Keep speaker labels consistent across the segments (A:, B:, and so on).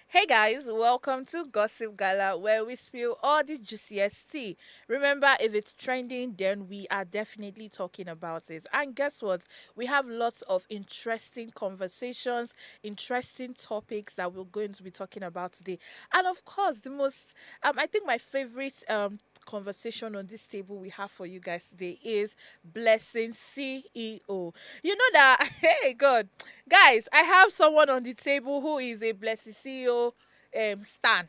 A: Hey guys, welcome to Gossip Gala, where we spill all the juiciest tea. Remember, if it's trending, then we are definitely talking about it. And guess what? We have lots of interesting conversations, interesting topics that we're going to be talking about today. And of course, the most, I think my favorite conversation on this table we have for you guys today is Blessing CEO. You know that, hey, God. Guys, I have someone on the table who is a Blessed CEO stan.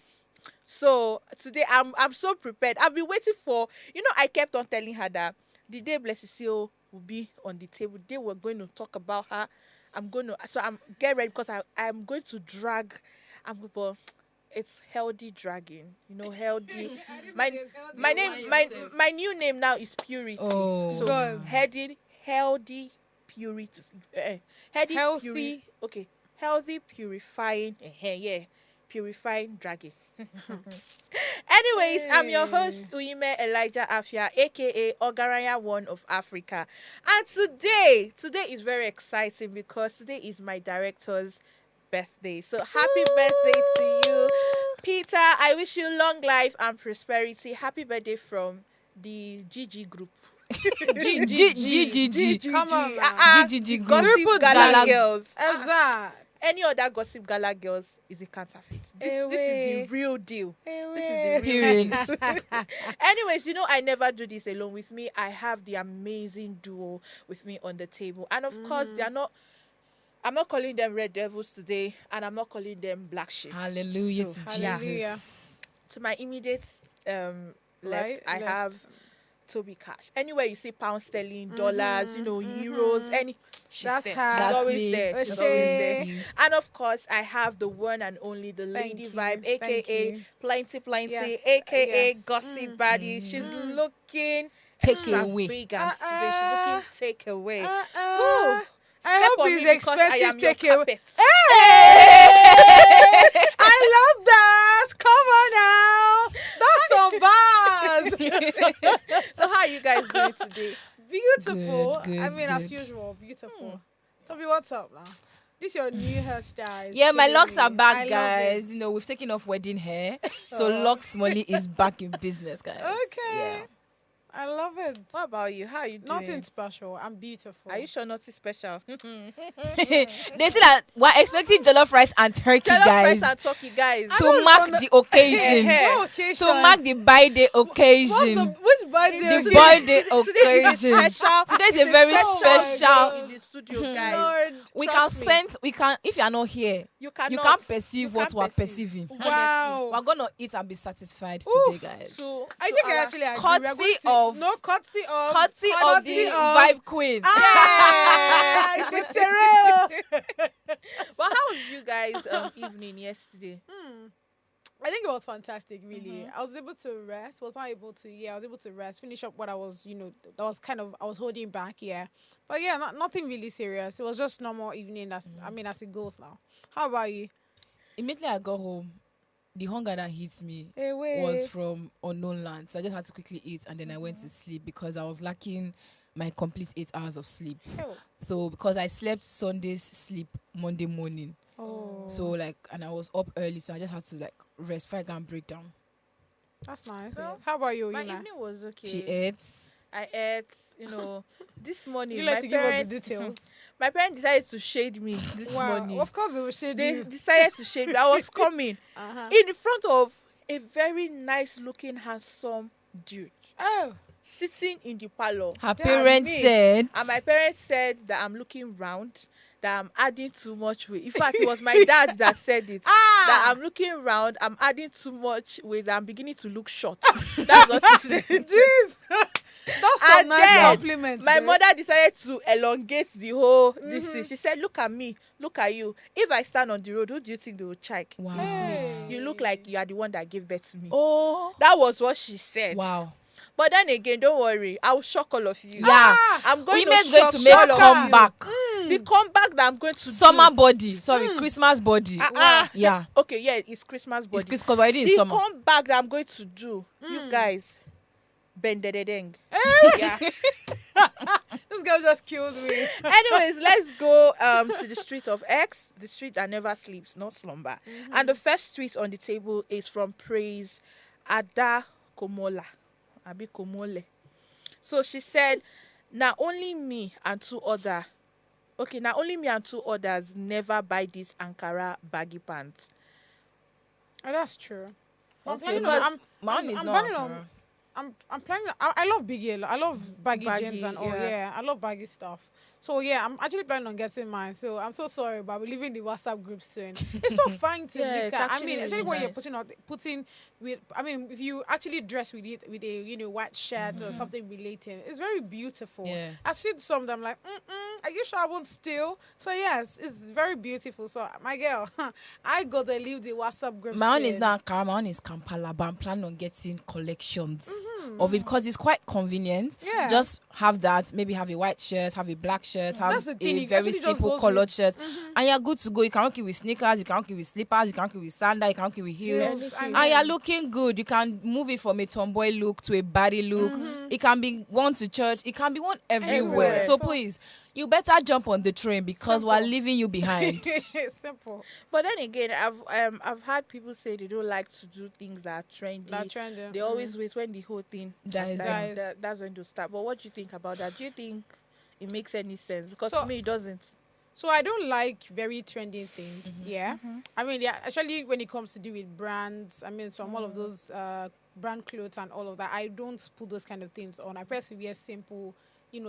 A: So today I'm so prepared. I've been waiting for, I kept on telling her that the day Blessed CEO will be on the table, they were going to talk about her. I'm get ready because I'm going to drag. But it's healthy dragging, healthy. my my name my new name now is Purity.
B: Oh.
A: So
B: God.
A: healthy purity,
B: Healthy.
A: okay, healthy purifying, yeah, purifying dragging. Anyways, I'm your host Uime Elijah Afia, aka Ogaraya One of Africa, and today is very exciting because today is my director's birthday. So happy birthday to you, Peter. I wish you long life and prosperity. Happy birthday from the GG group.
B: G.
C: Come on,
B: GG group.
A: Gossip Gala girls.
C: Exact.
A: Any other Gossip Gala girls is a counterfeit. This is the real deal. This is the real
B: Period.
A: deal. Anyways, I never do this alone. With me, I have the amazing duo with me on the table. And of course, I'm not calling them red devils today, and I'm not calling them black sheep.
B: Hallelujah
A: So,
B: to
A: yeah.
B: Jesus.
A: To my immediate left,
C: Right,
A: I
C: left.
A: have Toby Cash. Anywhere you see pound sterling, dollars, euros, she's
C: That's
A: there.
C: her.
A: She's
B: That's
A: always
B: me.
A: there. She's
C: Oshe.
A: always there. And of course, I have the one and only, the lady
C: you.
A: vibe,
C: Thank
A: aka
C: you.
A: Plenty,
C: Yes.
A: aka
C: Yes.
A: Gossip Baddie. She's looking
B: Take away.
A: extravagant today. She's looking take away.
C: I
A: Step
C: hope
A: on
C: it's
A: me because I am
C: expensive
A: your
C: takeaway.
A: carpet.
C: I love that. Come on now. That's some bars.
A: So how are you guys doing today?
C: Beautiful.
B: Good,
C: I mean, as
B: good.
C: usual, beautiful. Toby, what's up now? This your new hairstyle.
B: Yeah, my
C: Killing
B: locks
C: me.
B: are back,
C: I love
B: guys.
C: it.
B: We've taken off wedding hair. So
C: Oh.
B: Locks Money is back in business, guys.
C: Okay.
B: Yeah.
C: I love it.
A: What about you? How are you doing?
C: Nothing special. I'm beautiful.
A: Are you sure nothing special?
B: They say that we're expecting jollof rice and turkey,
A: Jollof
B: guys,
A: rice and turkey, guys.
B: to mark the occasion.
C: What occasion?
B: To mark the birthday occasion.
C: Which birthday?
B: The
A: Today-
B: birthday
A: Today is
B: occasion.
A: special.
B: Today's a very
C: Oh my
B: special.
C: God.
A: in the studio, guys.
C: Lord.
B: We
A: Trust
B: can
A: me.
B: sense. We can. If you are not here,
A: You cannot.
B: you can't perceive
A: You
B: what
A: can't
B: we're
A: perceive.
B: perceiving.
C: Wow.
B: We're gonna eat and be satisfied
C: Ooh,
B: today, guys.
A: So
C: I
A: so
C: think I
A: our-
C: actually agree.
B: Courtesy
C: We are going to-
B: of-
C: no courtesy of
B: Courtesy of the vibe queen.
C: Ah, it's real.
A: But how was you guys evening yesterday?
C: I think it was fantastic, really. I was able to rest. I was able to rest, finish up what I was, that was kind of, I was holding back, yeah. But yeah, nothing really serious. It was just normal evening, as it goes now. How about you?
B: Immediately I got home, the hunger that hits me
C: Hey,
B: was from unknown land. So I just had to quickly eat and then I went to sleep because I was lacking my complete 8 hours of sleep.
C: Oh.
B: So because I slept Sunday's sleep Monday morning.
C: Oh.
B: So and I was up early, so I just had to rest, fight and break down.
C: That's nice.
A: Well,
C: How about you,
A: My
C: Yuna?
A: evening was okay.
B: She ate.
A: I ate, this morning.
C: You
A: my
C: like to give us the
A: parents,
C: details.
A: my parents decided to shade me this
C: Wow.
A: morning.
C: Of course, they will shade
A: They
C: you.
A: decided to shade me. I was coming
C: Uh-huh.
A: in front of a very nice looking, handsome dude
C: Oh.
A: sitting in the parlor.
B: Her
A: Then
B: parents
A: me,
B: said.
A: And my parents said that I'm looking round, that I'm adding too much weight. In fact, it was my dad that said it. That I'm looking round, I'm adding too much weight, I'm beginning to look short. That's what she said.
C: Jeez. That's some
A: And
C: nice
A: then
C: compliments.
A: my
C: babe.
A: mother decided to elongate the whole this thing. She said, look at me, look at you. If I stand on the road, who do you think they will check?
B: Wow.
A: It's me. You look like you are the one that gave birth to me.
B: Oh.
A: That was what she said.
B: Wow.
A: But then again, don't worry. I'll shock all of you.
B: Yeah.
A: I'm going
B: Women's
A: to
B: going
A: shock
B: to make
A: all of
B: comeback.
A: you. The comeback that I'm going to
B: Summer
A: do.
B: body. Sorry, Christmas body. Yeah.
A: Okay, yeah, it's Christmas body.
B: It's Christmas already in
A: The
B: summer.
A: comeback that I'm going to do, you guys, bendedeng. Yeah.
C: This girl just killed me.
A: Anyways, let's go to the street of X, the street that never sleeps, not slumber. And the first tweet on the table is from Praise Ada Komola. Abi Komole. So she said, now only me and two others never buy this Ankara baggy pants.
C: Oh, that's true. I'm
B: Okay,
C: planning
B: because
C: on.
B: mine is
C: I'm
B: not
C: planning on.
B: Ankara.
C: I'm planning. I love biggie. I love baggy jeans and all.
A: yeah.
C: Yeah, I love baggy stuff. So yeah, I'm actually planning on getting mine. So I'm so sorry, but we're leaving the WhatsApp group soon. It's so fine to
A: Yeah,
C: look
A: it's
C: at. I
A: actually
C: mean,
A: really
C: especially when you're
A: nice.
C: putting with. I mean, if you actually dress with it with a white shirt or something relating, it's very beautiful.
B: Yeah.
C: I see some that I'm like, are you sure I won't steal? So yes, it's very beautiful. So my girl, I gotta leave the WhatsApp group.
B: My own is
C: soon.
B: not Ankara, my own is Kampala, but I'm planning on getting collections of it because it's quite convenient.
C: Yeah.
B: Just have that, maybe have a white shirt, have a black shirt, have
C: That's the thing,
B: a
C: it
B: very
C: actually just
B: simple
C: goes
B: colored
C: with-
B: shirt, and you're good to go. You can rock it with sneakers, you can rock it with slippers, you can rock it with sandals, you can rock it with heels.
C: Yes,
A: And
B: And you're looking good. You can move it from a tomboy look to a body look. It can be worn to church. It can be worn everywhere.
A: Everywhere.
B: So please, you better jump on the train because we're
C: Simple.
B: leaving you behind.
C: Simple.
A: But then again, I've had people say they don't like to do things that are trendy.
C: That trending.
A: They always wait when the whole thing
B: Dies
C: down.
A: that's when to start. But what do you think about that? Do you think it makes any sense? Because
C: So-
A: to me, it doesn't.
C: So I don't like very trending things. Yeah. I mean, yeah, especially when it comes to do with brands. I mean, some all of those brand clothes and all of that. I don't put those kind of things on. I prefer to wear simple,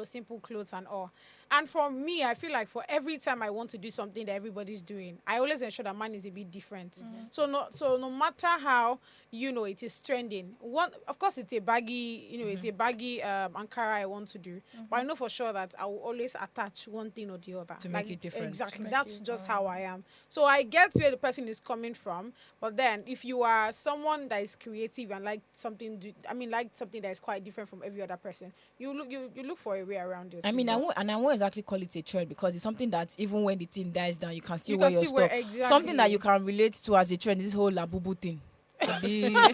C: simple clothes and all. And for me, I feel like for every time I want to do something that everybody's doing, I always ensure that mine is a bit different. So no matter how it is trending. One, of course, it's a baggy, it's a baggy Ankara I want to do, but I know for sure that I will always attach one thing or the other
B: To make it different.
C: Exactly,
A: Make
C: that's
A: it,
C: just how I am. So I get where the person is coming from, but then if you are someone that is creative and like something, like something that is quite different from every other person, you look for a way around it.
B: I mean, I won't exactly call it a trend because it's something that even when the thing dies down, you can still wear your stuff.
C: Exactly.
B: Something that you can relate to as a trend, this whole labubu thing.
C: It's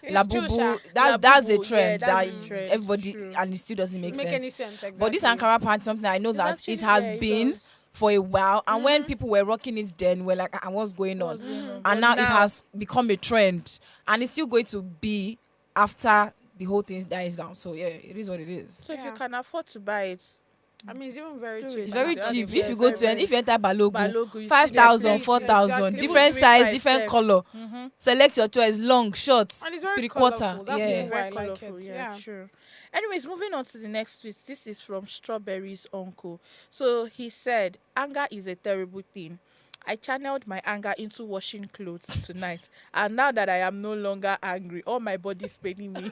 C: true,
B: Labubu,
C: Sha.
B: that's a
A: Labubu,
B: trend
A: yeah,
B: that
A: that's a trend,
B: everybody,
A: true.
B: and it still doesn't make
C: make
B: sense.
C: any sense. Exactly.
B: But this Ankara pants, something I know that
A: actually-
B: it has
A: yeah, it
B: been
A: does.
B: for a while, and when people were rocking it, then we're like, what's going on? And now it has become a trend, and it's still going to be after the whole thing dies down. So yeah, it is what it is.
A: So if you
C: Yeah.
A: can afford to buy it,
C: I mean, it's even very
A: Do
C: cheap.
A: it.
B: It's very
A: Yeah,
B: cheap.
A: yeah,
B: If you go
A: very,
B: to
A: very-
B: if you enter Balogu,
A: Balogu, you see
B: 5,000,
C: the
B: 4,000,
C: exactly.
B: different
A: Even
B: size,
A: 3,
B: different
A: 5,
B: color. Select your choice, long, short,
C: And it's very
B: 3/4.
C: colourful. That's
B: Yeah.
C: even why I
A: very
C: like
A: colorful.
C: it.
A: Yeah,
C: Yeah.
A: true. Anyways, moving on to the next tweet. This is from Strawberry's uncle. So he said, "Anger is a terrible thing. I channeled my anger into washing clothes tonight, and now that I am no longer angry, all my body is paining me."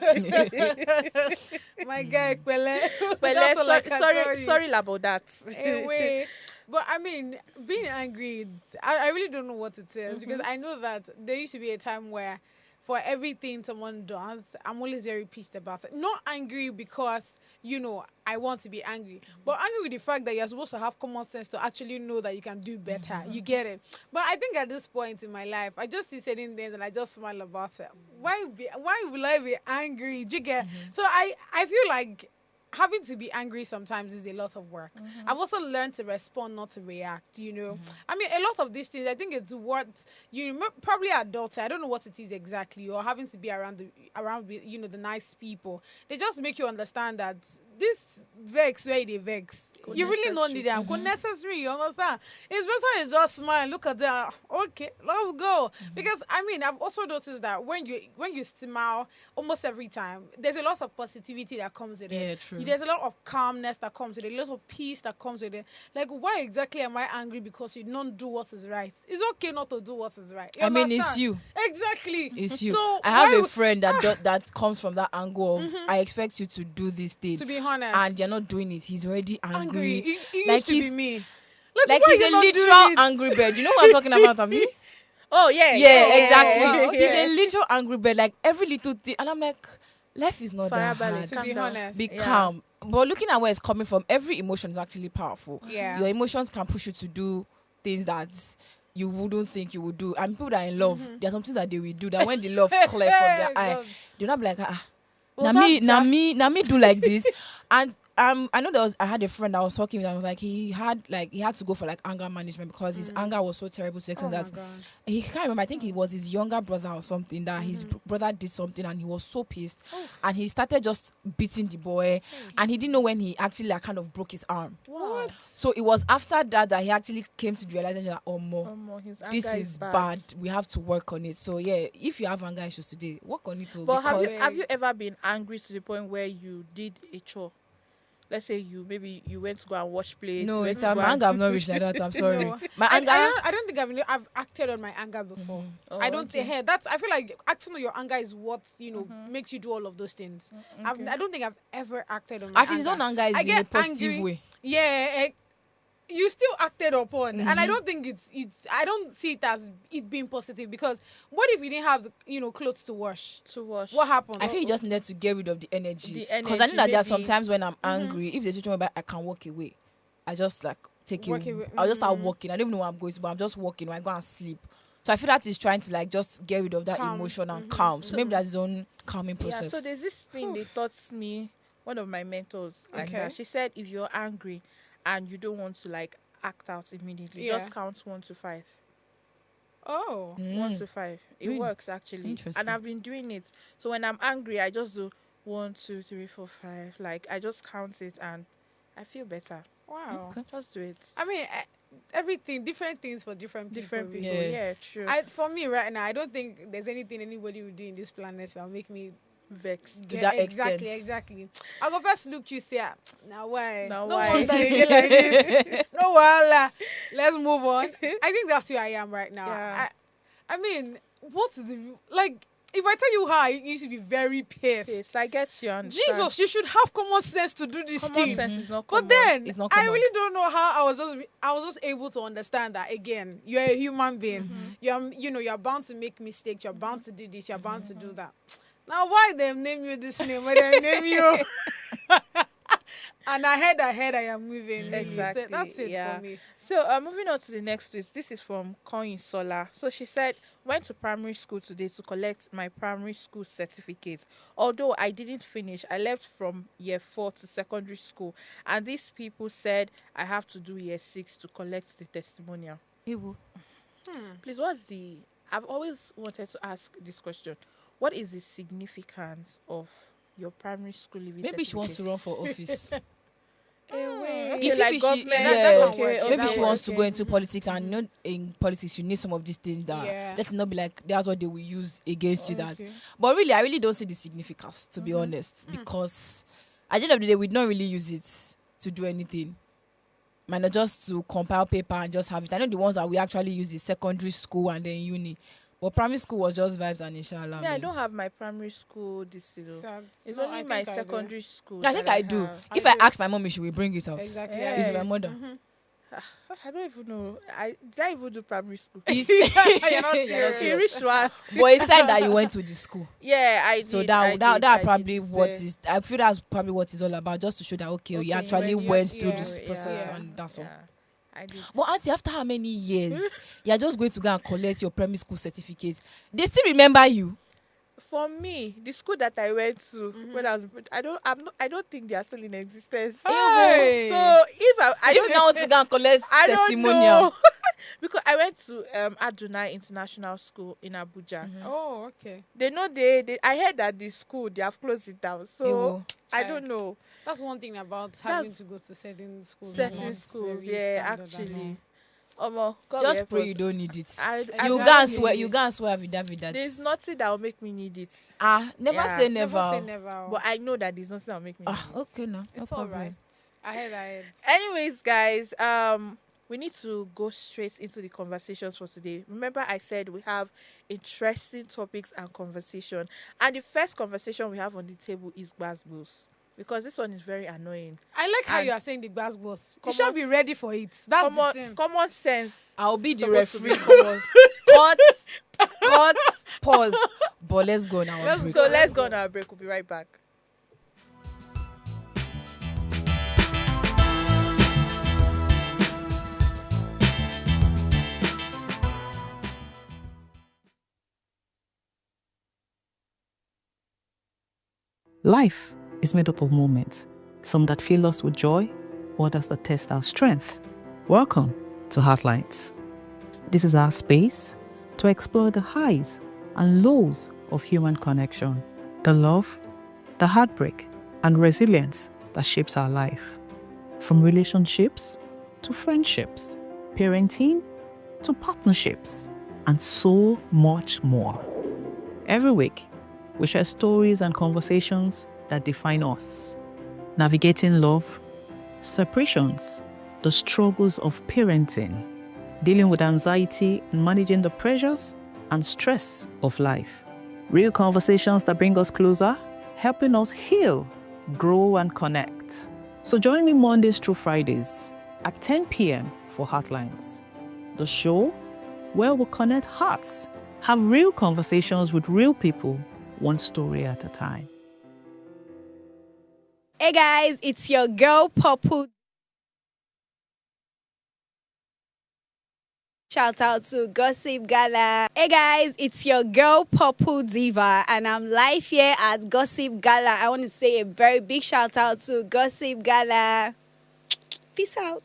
C: My guy, Kwele.
A: But
C: That's all I can tell you.
A: sorry about that.
C: Anyway, but I mean, being angry, I really don't know what it is because I know that there used to be a time where for everything someone does, I'm always very pissed about it. Not angry because, I want to be angry, but angry with the fact that you're supposed to have common sense to actually know that you can do better. You get it? But I think at this point in my life, I just see certain things and I just smile about it. Why will I be angry? Do you get? So I feel like having to be angry sometimes is a lot of work. I've also learned to respond, not to react, I mean, a lot of these things, I think it's what, probably adults, I don't know what it is exactly, or having to be around with, the nice people. They just make you understand that this vex where they vex. You really don't need them. Necessary, you understand? It's better you just smile, look at that. Okay, let's go. Because I mean, I've also noticed that when you smile, almost every time, there's a lot of positivity that comes with it.
B: Yeah, true.
C: There's a lot of calmness that comes with it. A lot of peace that comes with it. Like, why exactly am I angry because you don't do what is right? It's okay not to do what is right. You
B: I mean, it's
C: understand?
B: you.
C: Exactly.
B: It's you.
C: So
B: I have
C: why
B: a
C: would-
B: friend that comes from that angle of I expect you to do this thing,
C: To be honest,
B: and you're not doing it. He's already angry.
C: It
B: Like
C: used to be
B: he's-
C: me.
B: Like
C: why
B: he's
C: you
B: a
C: not doing
B: literal
C: it?
B: angry bird. You know what I'm talking about, Abi?
A: Oh yeah,
B: Yeah, exactly.
A: yeah.
B: He's a literal angry bird. Like every little thing, and I'm like, life is not that
A: Farabalẹ̀,
B: hard.
C: To be honest.
B: Be
A: Yeah.
B: calm. But looking at where it's coming from, every emotion is actually powerful.
C: Yeah.
B: Your emotions can push you to do things that you wouldn't think you would do. And people that are in love, there are some things that they will do that when the love clear from their eye,
C: God.
B: they're not be like,
A: Well,
B: now
A: that's
B: me do like this. And I know I had a friend that was talking with him, I was like, he had to go for like anger management because his anger was so terrible to the extent
C: Oh my
B: that
C: God.
B: he can't remember. I think it was his younger brother or something that his brother did something and he was so pissed and he started just beating the boy and he didn't know when he actually like kind of broke his arm.
A: What?
B: So it was after that he actually came to the realization that
A: His
B: this
A: anger
B: is bad. We have to work on it. So yeah, if you have anger issues today, work on it.
A: But
B: Because
A: have you ever been angry to the point where you did a chore? Let's say you went to go and wash plates.
B: no,
A: went
B: it's
A: to
B: my
A: go and-
B: anger have not reached like that. I'm sorry.
C: No.
B: My anger.
C: I don't think I've acted on my anger before.
A: Oh,
C: I don't
A: okay.
C: think I feel like acting on your anger is what makes you do all of those things.
A: Okay.
C: I don't think I've ever acted on my
B: Actually, his own anger is
C: I
B: in a
C: get
B: positive
C: angry.
B: way.
C: Yeah, you still acted upon, and I don't think it's. I don't see it as it being positive because what if we didn't have clothes to wash?
A: to wash.
C: What happened?
B: I feel you just need to get rid of the energy.
A: The
B: Because I know that there are
A: energy, maybe.
B: sometimes when I'm angry, if there's a situation where I can walk away, I just like take
C: Walk
B: it.
C: away.
B: I'll just start walking. I don't even know where I'm going to, but I'm just walking or I go and sleep. So I feel that he's trying to like just get rid of that
C: Calm.
B: emotion and calm. So maybe that's his own calming
A: Yeah,
B: process.
A: so there's this thing they taught me, one of my mentors, like
C: Okay.
A: that. She said if you're angry and you don't want to like act out immediately,
C: Yeah.
A: just count 1 to 5.
C: Oh.
A: 1 to 5. It
B: Really?
A: works actually.
B: Interesting.
A: And I've been doing it. So when I'm angry, I just do 1, 2, 3, 4, 5. Like I just count it and I feel better.
C: Wow.
B: Okay.
A: Just do it.
C: I mean, everything, different things for different people.
A: Different people.
C: really.
B: Yeah.
A: Yeah, true.
C: For me right now, I don't think there's anything anybody will do in this planet that'll make me
A: Vexed.
B: To that
C: exactly,
B: extent.
C: exactly. I go first look you say, now why?
A: Now
C: no
A: why?
C: wonder you get like this. No wala. Let's move on. I think that's where I am right now.
A: Yeah.
C: I mean, what is it like? If I tell you how, you should be very pissed.
A: Yes, I get you. Understand.
C: Jesus, you should have common sense to do this
A: Common
C: thing.
A: sense is not
C: But
A: common.
C: then
B: It's not
C: I
B: common.
C: really don't know how I was just able to understand that again. You're a human being. You're bound to make mistakes. You're bound to do this. You're bound to do that. Now why them name you this name? Why they name you? And ahead I am moving. really. So
A: Exactly,
C: that's it
A: yeah.
C: for me.
A: So moving on to the next tweet. This is from Coin Sola. So she said, went to primary school today to collect my primary school certificate. Although I didn't finish, I left from year 4 to secondary school. And these people said I have to do year 6 to collect the testimonial.
B: Ewu.
A: Please, I've always wanted to ask this question. What is the significance of your primary school leaving
B: Maybe she wants to run for office.
A: Okay,
B: You think
A: like
B: she-
A: government.
B: yeah,
A: Okay,
B: maybe
A: okay,
B: she wants to
A: okay.
B: go into politics, and you know, in politics you need some of these things that
C: Yeah.
B: let it not be like that's what they will use against you. That,
A: Okay.
B: but really, I really don't see the significance, to be honest, because at the end of the day, we don't really use it to do anything. Man, just to compile paper and just have it. I know the ones that we actually use is secondary school and then uni, but primary school was just vibes and inshallah.
A: Me, I
B: man.
A: don't have my primary school this year.
C: Sad.
A: It's
C: No,
A: only
C: I
A: my
C: think I do.
A: secondary school.
B: I think
A: that
B: I do.
A: have.
B: If
C: I
B: I
C: do.
B: ask my mommy, she will bring it out.
C: Exactly.
A: Yeah.
B: It's
C: I
B: my
C: do.
B: mother.
A: I don't even know. Did I even do primary school?
C: You're not
B: You're not
C: serious.
A: She reached to ask.
B: But it said that you went to the school.
A: Yeah, I
B: So
A: did. I
B: that
A: did,
B: that
A: I
B: probably
A: did
B: what
A: there.
B: is. I feel that's probably what it's all about, just to show that okay, you
A: Okay,
B: actually
A: you
B: went
C: yeah,
B: through
C: yeah,
B: this
A: yeah,
B: process,
C: yeah.
B: and that's all.
A: Yeah, I did.
B: But auntie, after how many years you're just going to go and collect your primary school certificate? They still remember you.
A: For me, the school that I went to when I was, I don't think they are still in existence.
B: Hey.
A: So if I
B: I don't now want to go and collect
A: I don't
B: testimonial.
A: know. Because I went to Adonai International School in Abuja.
C: Oh, okay.
A: They know they I heard that the school they have closed it down. So
B: Ewo.
A: I don't know.
C: That's one thing about having
A: That's
C: to go to certain schools.
A: Certain
C: not
A: schools,
C: very
A: yeah,
C: standard and
A: actually.
C: all.
A: God
B: Just
A: help
B: pray
A: us.
B: you don't need it.
A: I
B: You
C: Exactly.
B: go and swear. You go and swear with that.
A: There's nothing that will make me need it.
B: Never
A: Yeah.
B: say
C: Never
B: never.
C: say never.
A: But I know that there's nothing that will make me need it.
B: Okay, no
C: It's
B: problem.
C: all right. Ahead.
A: Anyways, guys, we need to go straight into the conversations for today. Remember, I said we have interesting topics and conversation. And the first conversation we have on the table is Gbazgbos. Because this one is very annoying.
C: I like how
A: And-
C: you are saying the glass boss. You
A: Come
C: should
A: on.
C: be ready for it. That's the thing.
A: Common sense.
B: I'll be the
A: Supposed to be
B: referee.
A: common.
B: Cut. Pause. But let's go now.
A: So let's go on our break. We'll be right back.
D: Life is made up of moments, some that fill us with joy, others that test our strength. Welcome to Heartlines. This is our space to explore the highs and lows of human connection, the love, the heartbreak, and resilience that shapes our life. From relationships to friendships, parenting to partnerships, and so much more. Every week, we share stories and conversations that define us, navigating love, separations, the struggles of parenting, dealing with anxiety and managing the pressures and stress of life. Real conversations that bring us closer, helping us heal, grow, and connect. So join me Mondays through Fridays at 10 p.m. for Heartlines, the show where we'll connect hearts, have real conversations with real people, one story at a time.
E: Hey guys, it's your girl Purple. Shout out to Gossip Gala. Hey guys, it's your girl Purple Diva, and I'm live here at Gossip Gala. I want to say a very big shout out to Gossip Gala. Peace out.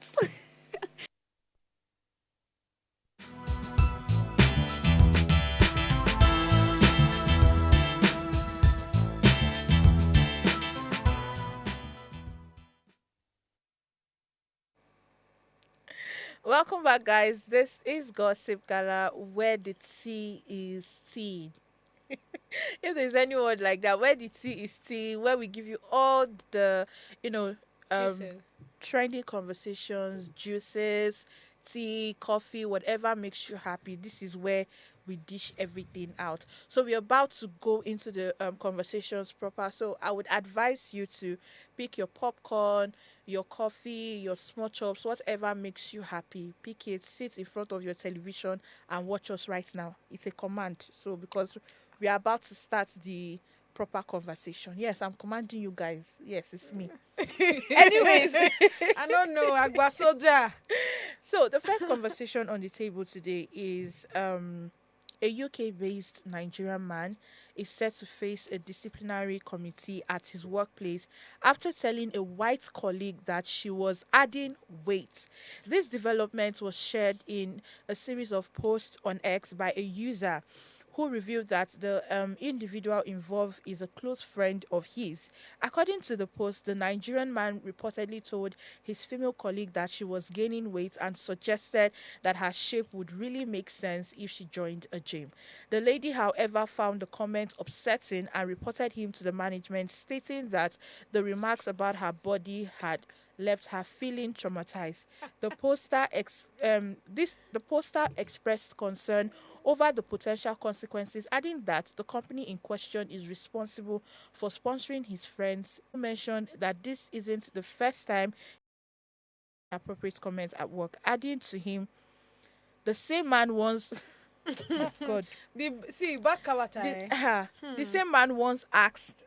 A: Welcome back, guys. This is Gossip Gala, where the tea is tea. If there's any word like that, where the tea is tea, where we give you all the,
C: Juices.
A: trending conversations, juices, tea, coffee, whatever makes you happy. This is where we dish everything out. So we're about to go into the conversations proper. So I would advise you to pick your popcorn, your coffee, your small chops, whatever makes you happy. Pick it, sit in front of your television and watch us right now. It's a command. So because we are about to start the proper conversation. Yes, I'm commanding you guys. Yes, it's me. Anyways,
C: I don't know, Agba Soja.
A: so the first conversation on the table today is a UK-based Nigerian man is set to face a disciplinary committee at his workplace after telling a white colleague that she was adding weight. This development was shared in a series of posts on X by a user who revealed that the individual involved is a close friend of his. According to the post, the Nigerian man reportedly told his female colleague that she was gaining weight and suggested that her shape would really make sense if she joined a gym. The lady, however, found the comment upsetting and reported him to the management, stating that the remarks about her body had left her feeling traumatized. The poster expressed concern over the potential consequences, adding that the company in question is responsible for sponsoring his friends. He mentioned that this isn't the first time appropriate comments at work, adding to him, the same man once God.
C: Back avatar.
A: The same man once asked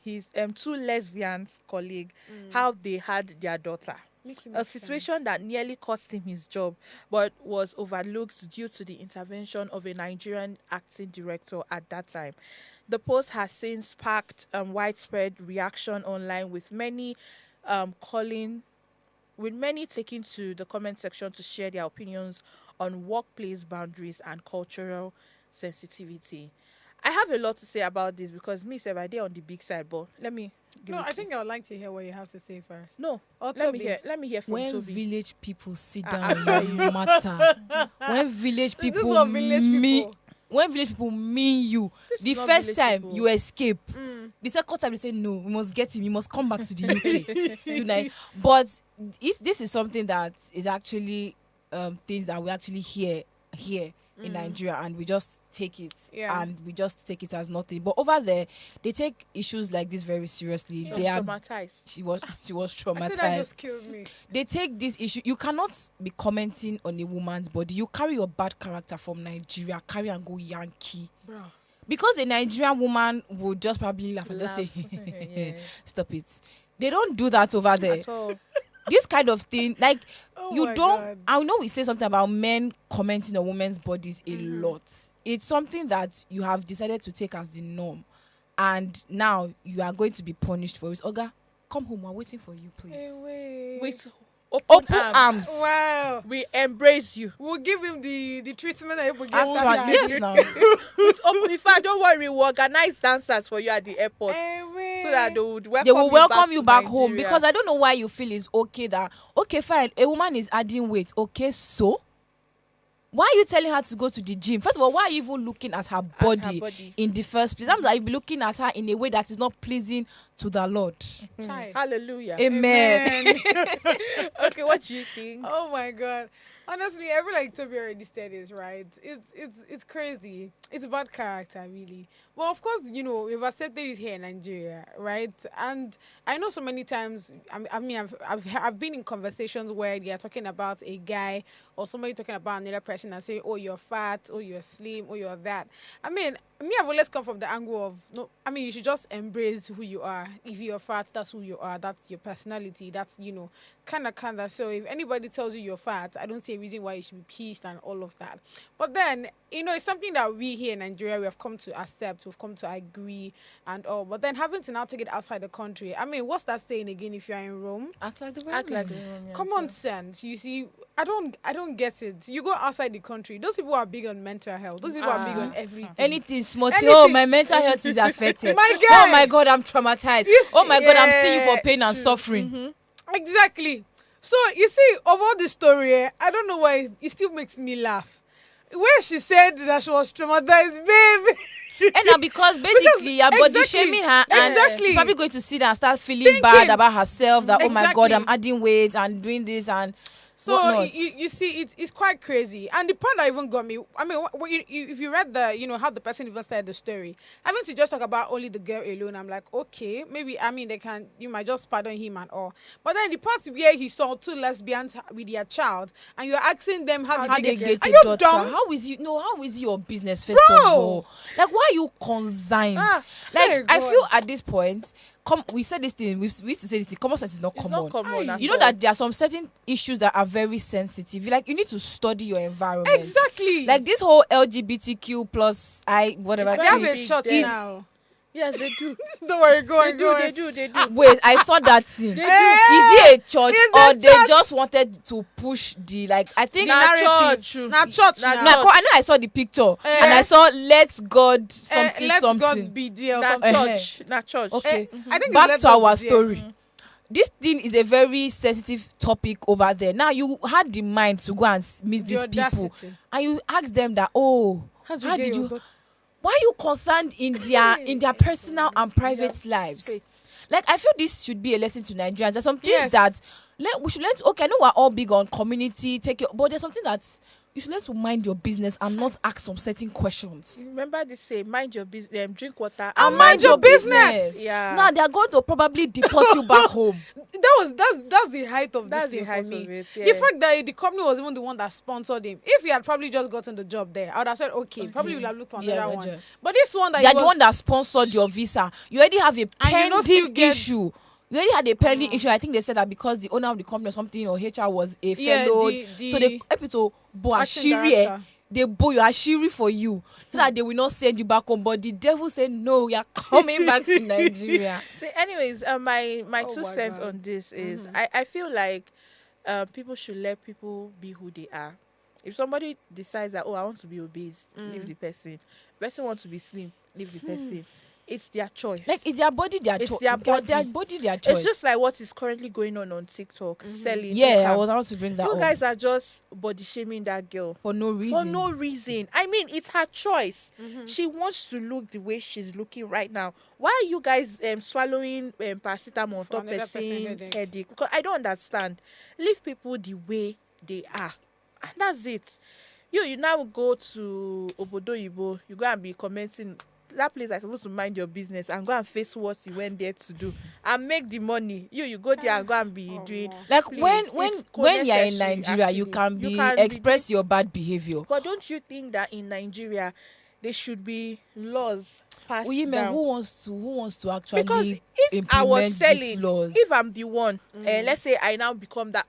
A: his two lesbians colleague how they had their daughter. A situation that nearly cost him his job, but was overlooked due to the intervention of a Nigerian acting director at that time. The post has since sparked widespread reaction online, with many taking to the comment section to share their opinions on workplace boundaries and cultural sensitivity. I have a lot to say about this because me, I did on the big side, but let me give
C: No,
A: it
C: I
A: to
C: think I would like to hear what you have to say first.
A: No,
C: Or
A: let me
C: Toby.
A: hear from
B: When
A: Toby.
B: village people sit
A: Ah,
B: down, you matter. When village
C: This is
B: people
C: what village
B: mean,
C: people.
B: when village people mean you,
A: This
B: the
A: is not
B: first
A: village
B: time
A: people.
B: you escape, the second time they say no, we must get him, you must come back to the UK tonight. But this is something that is actually things that we actually hear. in Nigeria, and we just take it,
C: Yeah.
B: and we just take it as nothing. But over there, they take issues like this very seriously.
A: She
B: They
A: was
B: are.
A: traumatized.
B: She was
C: I said
B: traumatized.
C: that just killed me.
B: They take this issue. You cannot be commenting on a woman's body. You carry your bad character from Nigeria, carry and go Yankee.
C: Bro.
B: Because a Nigerian woman would just probably laugh and just say,
A: Yeah.
B: stop it. They don't do that over there.
A: At all.
B: This kind of thing, like,
C: Oh
B: you
C: my
B: don't.
C: God.
B: I know we say something about men commenting on women's bodies a lot. It's something that you have decided to take as the norm. And now you are going to be punished for it. Oga, come home. We're waiting for you, please.
A: With
B: Open arms.
C: Wow.
A: we embrace you.
C: We'll give him the treatment that people give
B: Actually,
C: that child.
B: yes, now.
A: With open, in fact, don't worry, we'll organize dancers for you at the airport so that they would welcome
B: They will welcome you back
A: to
B: home,
A: Nigeria.
B: because I don't know why you feel it's okay that, okay, fine, a woman is adding weight. Okay, so why are you telling her to go to the gym? First of all, why are you even looking at her body,
A: body.
B: in the first place? I'm like, be looking at her in a way that is not pleasing to the Lord.
C: Child.
A: Hallelujah.
B: Amen.
A: Okay, what do you think?
C: Oh my God. Honestly, I feel like Toby already said this, right? It's crazy. It's bad character, really. Well, of course, you know, we've accepted it here in Nigeria, right? And I know so many times, I've been in conversations where they are talking about a guy or somebody talking about another person and say, oh, you're fat, oh, you're slim, oh, you're that. I mean, me, I've always come from the angle of, no, I mean, you should just embrace who you are. If you're fat, that's who you are. That's your personality. That's, you know, kind of. So if anybody tells you you're fat, I don't see a reason why you should be pissed and all of that. But then, you know, it's something that we here in Nigeria, we have come to accept, we've come to agree and all. But then having to now take it outside the country, I mean, what's that saying again? If you're in Rome,
B: Act like the
A: Act like
B: Romans.
A: the Romans.
C: common sense. You see, I don't get it. You go outside the country. Those people are big on mental health. Those people are big on everything.
B: Anything small.
C: Anything.
B: Oh, my mental health is affected.
C: My guy.
B: Oh my God, I'm traumatized.
C: Yes,
B: Oh my God, I'm seeing you
C: yeah,
B: for pain and
C: true.
B: suffering.
C: Exactly. So you see, of all the story, I don't know why it still makes me laugh. Where she said that she was traumatized, baby.
B: And now because basically you're body
C: exactly,
B: shaming her, and
C: exactly.
B: she's probably going to sit and start feeling
C: Thinking.
B: bad about herself that oh my God,
C: Exactly.
B: I'm adding weight and doing this and
C: So
B: whatnot.
C: you see, it's quite crazy. And the part that even got me, I mean, if you read the, you know, how the person even started the story, having to just talk about only the girl alone, I'm like, okay, maybe, I mean, you might just pardon him and all. But then the part where he saw two lesbians with their child, and you're asking them how
B: How
C: did
B: they get
C: are
B: a
C: you
B: daughter?
C: dumb?
B: How is your business first
C: Bro!
B: of all? Like, why are you consigned?
C: Hey,
B: Like, I
C: God.
B: feel at this point, we said this thing. We used to say this thing. Common sense is not
A: It's
B: common.
A: not common at
B: You know
A: all.
B: that there are some certain issues that are very sensitive. Like, you need to study your environment.
C: Exactly.
B: Like this whole LGBTQ plus whatever.
C: they have
A: very
C: a
A: big
C: church
A: there.
C: now.
A: Yes, they do.
C: Don't worry, go
A: They
C: on,
A: do,
C: go
A: they
C: on.
A: do, they do.
B: Wait, I saw that thing.
A: They
B: Is
C: Eh,
B: it a church
C: It's
B: or
C: a
B: they
C: church.
B: just wanted to push the I think
C: The
A: Na
C: narrative.
A: church.
C: Now church
A: Na
C: now.
B: No, I know I saw the picture
C: Eh.
B: and I saw let God something
C: Let
B: something.
C: God be there. or
A: Na
C: something.
A: church. Na church.
B: Okay.
C: I think it's
B: Back
C: let
B: to
C: God
B: our
C: be there.
B: story. This thing is a very sensitive topic over there. Now you had the mind to go and meet
C: The
B: these people,
C: audacity.
B: and you ask them that, oh, how
C: get
B: did
C: your
B: you?
C: daughter?
B: Why are you concerned in their personal and private lives?
A: Faith.
B: Like, I feel this should be a lesson to Nigerians. There's some things
C: Yes.
B: that we should learn. Okay, I know we're all big on community, but there's something that you should learn to mind your business and not ask some certain questions.
A: Remember this say, mind your business, drink water
B: And
C: mind your business.
A: Yeah.
B: Now they're going to probably deport you back home.
C: That's the height of
A: That's
C: this
A: the
C: thing
A: height
C: for me.
A: of it,
C: The
A: yeah.
C: fact that the company was even the one that sponsored him. If he had probably just gotten the job there, I would have said okay. Probably would have looked for
B: Yeah,
C: another
B: yeah,
C: one.
B: yeah.
C: But this one that
B: They're
C: he
B: the
C: was,
B: one that sponsored your visa. You already have a
C: you know still
B: pending
C: get-
B: issue. You already had a pending issue. I think they said that because the owner of the company or something or HR was a
C: Yeah,
B: fellow.
C: the
B: So they help to bo
C: acting
B: ashiri,
C: director.
B: they bo your ashiri for you so that they will not send you back home. But the devil said no, you are coming back to Nigeria.
A: See, anyways, my
C: Oh
A: two
C: my
A: cents
C: God.
A: on this is I feel like people should let people be who they are. If somebody decides that, oh, I want to be obese, leave the person. Person wants to be slim, leave the person. It's their choice.
B: Like, it's their body, their
A: It's
B: choice.
A: their
B: Their
A: body.
B: body, their choice.
A: It's just like what is currently going on TikTok, selling.
B: yeah, I
A: income.
B: was about to bring that
A: You
B: up.
A: guys are just body shaming that girl.
B: For no reason.
A: For no reason. I mean, it's her choice. She wants to look the way she's looking right now. Why are you guys swallowing paracetamol on
C: For
A: top
C: another
A: person
C: person
A: headache? Because I don't understand. Leave people the way they are. And that's it. You now go to Obodo Yibo, you go and be commenting. That place I supposed to mind your business and go and face what you went there to do and make the money. You go there and go and be doing.
B: Like
A: Please,
B: when you're in
A: unnecessary,
B: Nigeria, you
A: actually.
B: can express your bad behavior.
A: But don't you think that in Nigeria there should be laws passed
B: Women,
A: down?
B: who wants to actually
A: Because if
B: implement
A: I was
B: these
A: selling,
B: laws?
A: if I'm the one, let's say I now become that,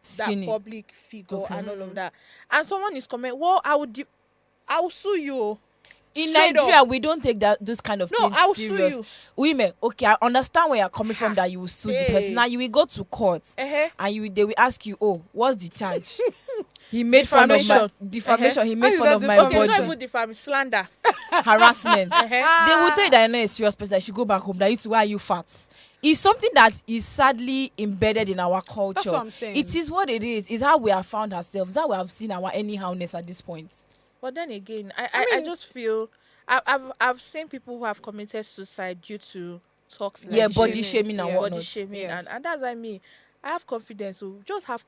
B: Skinny.
A: that public figure
B: Okay.
A: and all of that, and someone is comment, well, I will sue you.
B: In
A: Straight
B: Nigeria,
A: up.
B: we don't take those kind of
A: No,
B: things
A: I'll sue
B: serious.
A: you.
B: Women, okay, I understand where you're coming from, that you will sue the person.
A: Hey.
B: Now you will go to court
A: Uh-huh.
B: and they will ask you, oh, what's the charge? He made fun of my defamation. He made
C: How is
B: fun
C: that
B: of my
A: Okay,
B: body.
A: not even defame, slander.
B: Harassment.
A: Uh-huh.
B: They will tell you that you're not a serious person, that you should go back home, that it's why are you fat. It's something that is sadly embedded in our culture.
C: That's what I'm saying.
B: It is what it is. It's how we have found ourselves. It's how we have seen our anyhowness at this point.
A: But then again, I just feel I've seen people who have committed suicide due to talks like
B: Yeah,
A: this.
B: body shaming and
C: Yeah.
B: whatnot.
A: body shaming,
C: Yes.
A: and that's what I mean. I have confidence, so just have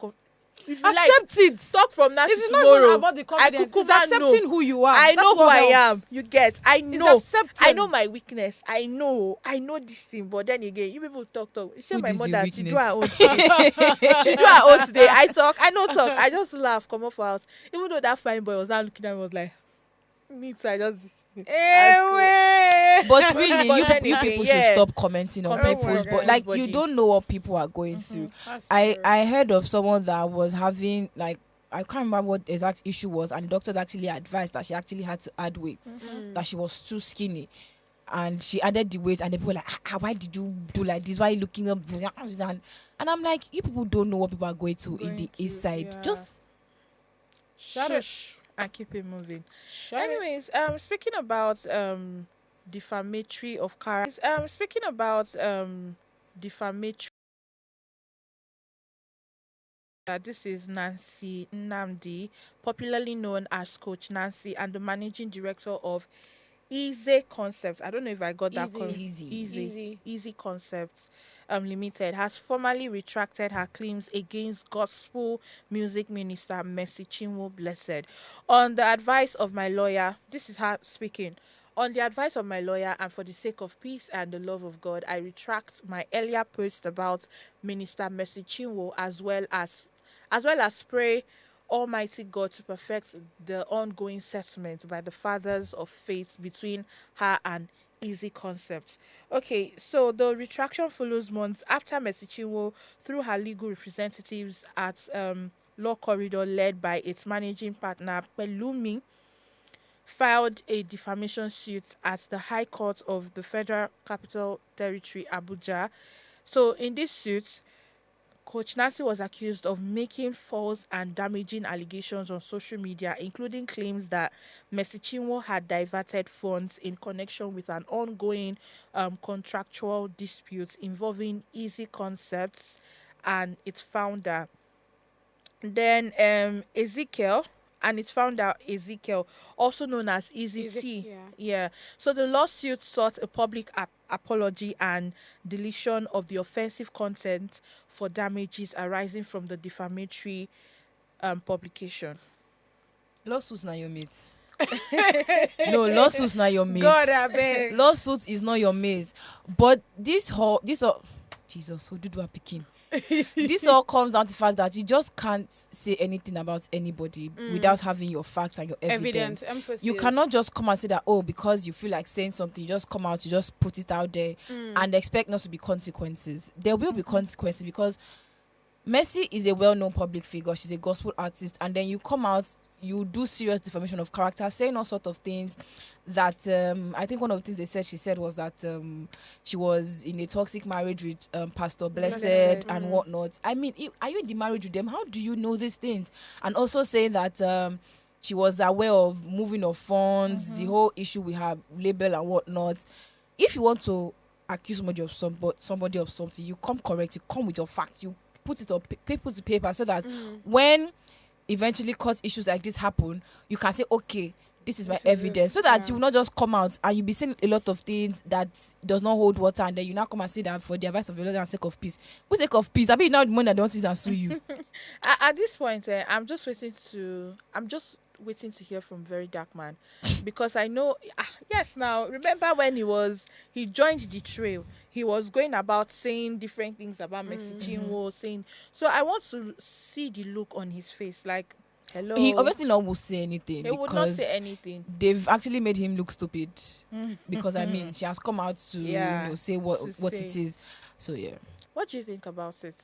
A: if you
B: Accept it.
A: talk from that
C: It is not
A: tomorrow.
C: even about the confidence. It's
A: kukuma
C: accepting
A: know.
C: who you are.
A: I
C: That's
A: know who
C: what
A: I am.
C: helps.
A: You get. I
C: It's
A: know.
C: accepting.
A: I know my weakness. I know this thing. But then again, you people talk. She
B: Who
A: my
B: is your
A: mother. She do
B: weakness?
A: her own today. She do her own today. I talk. I know talk. I just laugh. Come off house. Even though that fine boy was not looking at me, was like, me too. I just.
B: But really,
A: But
B: you
A: then
B: people
A: again,
B: should
A: yeah.
B: stop commenting on
A: Comment
B: people's,
A: on
B: but like you
A: everybody.
B: don't know what people are going through.
C: That's
B: I
C: true.
B: I heard of someone that was having, like, I can't remember what the exact issue was, and the doctors actually advised that she actually had to add weight, that she was too skinny, and she added the weight, and the people were like, why did you do like this? Why are you looking up? And I'm like, you people don't know what people are going through in the east side.
C: yeah.
B: Just
A: Shush and keep it moving.
C: Shut it.
A: Anyways, speaking about defamatory of character. Speaking about defamatory. This is Nancy Nnamdi, popularly known as Coach Nancy, and the managing director of Easy Concepts. I don't know if I got that
C: Easy.
A: correct.
B: Easy.
A: Easy Concepts Limited has formally retracted her claims against gospel music minister Mercy Chinwo Blessed. On the advice of my lawyer, this is her speaking. On the advice of my lawyer and for the sake of peace and the love of God, I retract my earlier post about Minister Mercy Chinwo, as well as pray Almighty God to perfect the ongoing settlement by the fathers of faith between her and Easy Concepts. Okay, so the retraction follows months after Mercy Chinwo, through her legal representatives at Law Corridor led by its managing partner Pelumi, filed a defamation suit at the High Court of the Federal Capital Territory, Abuja. So in this suit, Coach Nancy was accused of making false and damaging allegations on social media, including claims that Mercy Chinwo had diverted funds in connection with an ongoing contractual dispute involving Easy Concepts and its founder. Then Ezekiel, also known as Easy T. Yeah. So the lawsuit sought a public apology and deletion of the offensive content for damages arising from the defamatory publication.
B: lawsuits not your mates. No, lawsuits not your mates.
C: God, I beg.
B: Lawsuit is not your mate. But this all Jesus, who did we picking? This all comes down to the fact that you just can't say anything about anybody without having your facts and your evidence.
C: Emphasis.
B: You cannot just come and say that, oh, because you feel like saying something, you just come out, you just put it out there and expect not to be consequences. There will be consequences, because Mercy is a well-known public figure. She's a gospel artist, and then you come out, you do serious defamation of character, saying all sorts of things that I think one of the things she said was that she was in a toxic marriage with Pastor Blessed and whatnot. I mean, are you in the marriage with them? How do you know these things? And also saying that she was aware of moving of funds, the whole issue with her label and whatnot. If you want to accuse somebody of something, you come correct, you come with your facts, you put it on paper to paper, so that when eventually court issues like this happen, you can say, okay, this is my evidence, so that you will not just come out and you'll be saying a lot of things that does not hold water, and then you now come and say that for the advice of your lawyer and sake of peace. Who's sake of peace? I mean, now the money that they want to use and sue you.
A: At this point, I'm just waiting to hear from Very Dark Man, because I know. Yes, now remember when he joined the trail. He was going about saying different things about Mercy Chinwo, saying. So I want to see the look on his face, like. Hello.
B: He obviously not will say anything.
A: He would not say anything.
B: They've actually made him look stupid. Because I mean, she has come out to say what it is. So yeah.
A: What do you think about it?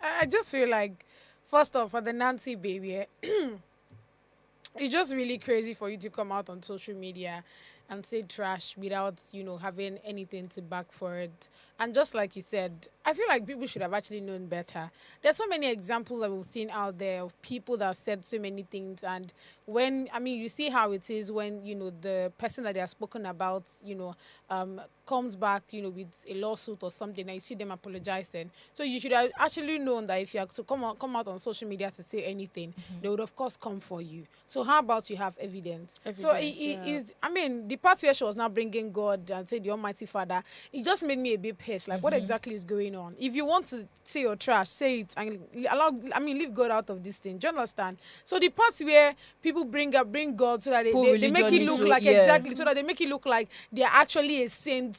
C: I just feel like, first off, for the Nancy baby, it's just really crazy for you to come out on social media and say trash without, having anything to back for it. And just like you said, I feel like people should have actually known better. There's so many examples that we've seen out there of people that said so many things. And you see how it is when, the person that they are spoken about, comes back, with a lawsuit or something, and you see them apologizing. So you should have actually known that if you have to come out on social media to say anything, they would, of course, come for you. So how about you have evidence? So the part where she was now bringing God and say the Almighty Father, it just made me a bit pissed. Like, what exactly is going on? If you want to say your trash, say it and leave God out of this thing. Do you understand? So the parts where people bring God so that they make it look like so that they make it look like they're actually a saint.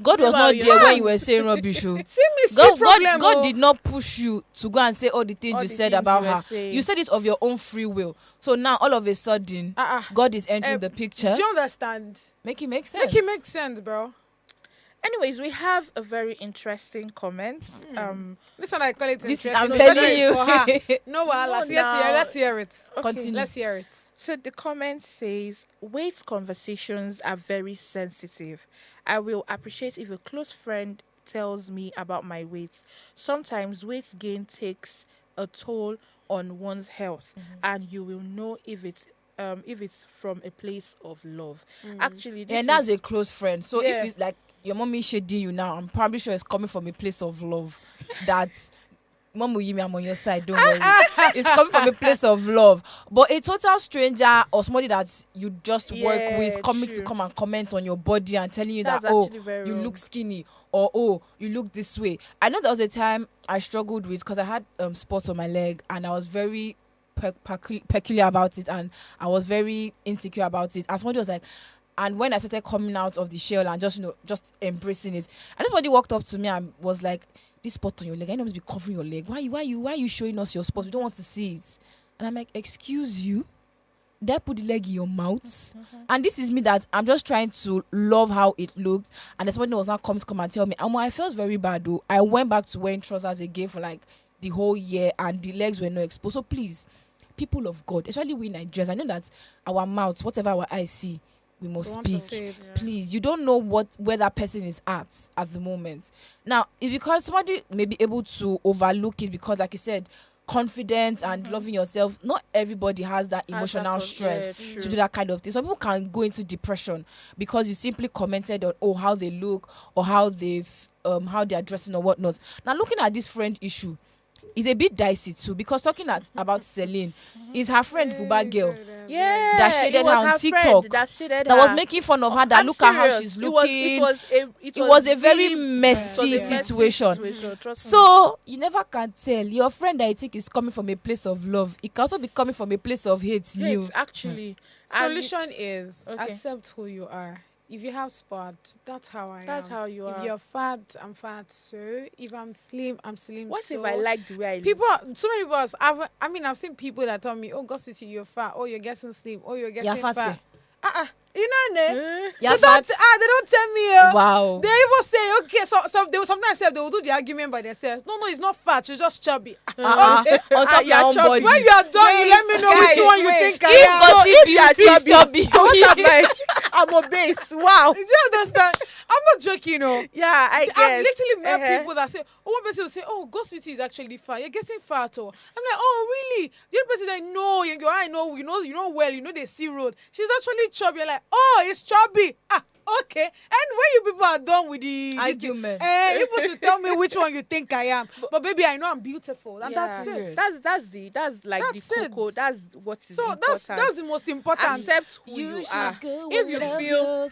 B: God was not there when you were saying rubbish. God did not push you to go and say all the things you said about her. You said it of your own free will. So now all of a sudden, God is entering the picture.
C: Do you understand?
B: Make it make sense.
C: Make it make sense, bro.
A: Anyways, we have a very interesting comment.
C: This one I call it interesting.
B: I'm telling you.
C: For her. No, let's hear it.
A: Okay.
B: Continue.
C: Let's hear it.
A: So the comment says, weight conversations are very sensitive. I will appreciate if a close friend tells me about my weight. Sometimes weight gain takes a toll on one's health, and you will know if it's from a place of love. Actually,
B: that's a close friend. So if it's like your mommy shading you now, I'm probably sure it's coming from a place of love. That Mom will I'm on your side, don't worry. It's coming from a place of love. But a total stranger or somebody that you just work with coming to come and comment on your body and telling you that, you look skinny, or you look this way. I know there was a time I struggled with, because I had spots on my leg and I was very peculiar about it, and I was very insecure about it. And somebody was like, and when I started coming out of the shell and just embracing it, and somebody walked up to me and was like, this spot on your leg, I know must be covering your leg. Why are you showing us your spot? We don't want to see it. And I'm like, excuse you? Did I put the leg in your mouth? And this is me that I'm just trying to love how it looked. And there's somebody was not coming to come and tell me. And I felt very bad though. I went back to wearing trousers again for like the whole year, and the legs were not exposed. So please, people of God, especially we Nigerians, I know that our mouths, whatever our eyes see, we must speak. Please, you don't know where that person is at the moment. Now, it's because somebody may be able to overlook it because, like you said, confidence and loving yourself. Not everybody has that emotional strength to do that kind of thing. Some people can go into depression because you simply commented on how they look or how they're dressing or whatnot. Now, looking at this friend issue, is a bit dicey too, because talking about Celine, is her friend Buba girl that shaded her on TikTok, that was making fun of her, that look at how she's looking. It was a very messy situation. So you never can tell. Your friend that you think is coming from a place of love, it can also be coming from a place of hate.
A: Actually.
C: Solution is accept who you are. If you have spot, that's how I am.
A: That's how you are.
C: If you're fat, I'm fat. So if I'm slim, I'm slim.
A: What
C: so
A: if I like the way I look?
C: People, so many people. I've seen people that tell me, "Oh, God, you're fat. Oh, you're getting slim. Oh, you're getting fat." You know, they don't tell me.
B: Wow.
C: They even say, okay, so they will sometimes say they will do the argument by themselves. No, it's not fat. She's just chubby.
B: On top your own body.
C: When you are done, you let me know which one you think I am.
B: If you are chubby,
A: I'm obese. Wow.
C: Do you understand? I'm not joking,
A: Yeah, I guess.
C: I've literally met people that say, one person will say, oh, Ghost is actually fat. You're getting fat. I'm like, oh, really? The other person is like, no, I know, you know well, they see road. She's actually chubby. You're like, oh, it's chubby. Okay, and when you people are done with the
B: argument,
C: you people should tell me which one you think I am. But baby, I know I'm beautiful, and that's it.
A: That's like
C: That's
A: the cocoa.
C: it.
A: That's what is
C: So
A: important.
C: that's the most important.
A: Accept who you are. If you feel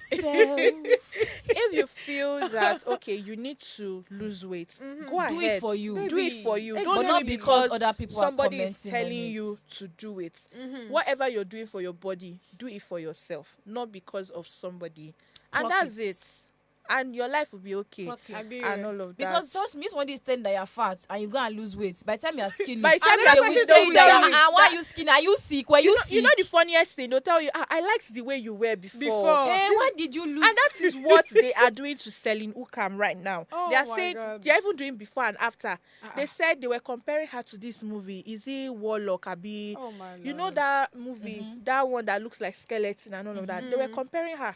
A: if you feel that okay, you need to lose weight, go ahead.
B: Do it for you.
A: Do it for you.
C: Exactly.
A: Don't
B: But not
A: do it
B: because other people are
A: somebody is
B: commenting on
A: telling
B: it.
A: you to do it. Whatever you're doing for your body, do it for yourself, not because of somebody. And
B: Clock
A: that's it. And your life will be okay. And all of that.
B: Because just me, somebody is telling that you're fat and you go and lose weight. By the time you're skinny,
A: By the time
B: they
A: you're
B: will
A: skinny,
B: tell you
A: they will
B: that,
A: tell you
B: why
A: that-
B: are you skinny? Are you sick? Were you sick?
A: you know the funniest thing, they'll tell you, I liked the way you were before.
B: Why did you lose?
A: And that is what they are doing to Celine Ukam right now.
C: Oh
A: They are
C: my
A: saying
C: God.
A: they're even doing before and after. They said they were comparing her to this movie. Is it Warlock? Abi?
C: Oh my
A: You know
C: Lord.
A: that movie, that one that looks like skeleton and all of that. They were comparing her.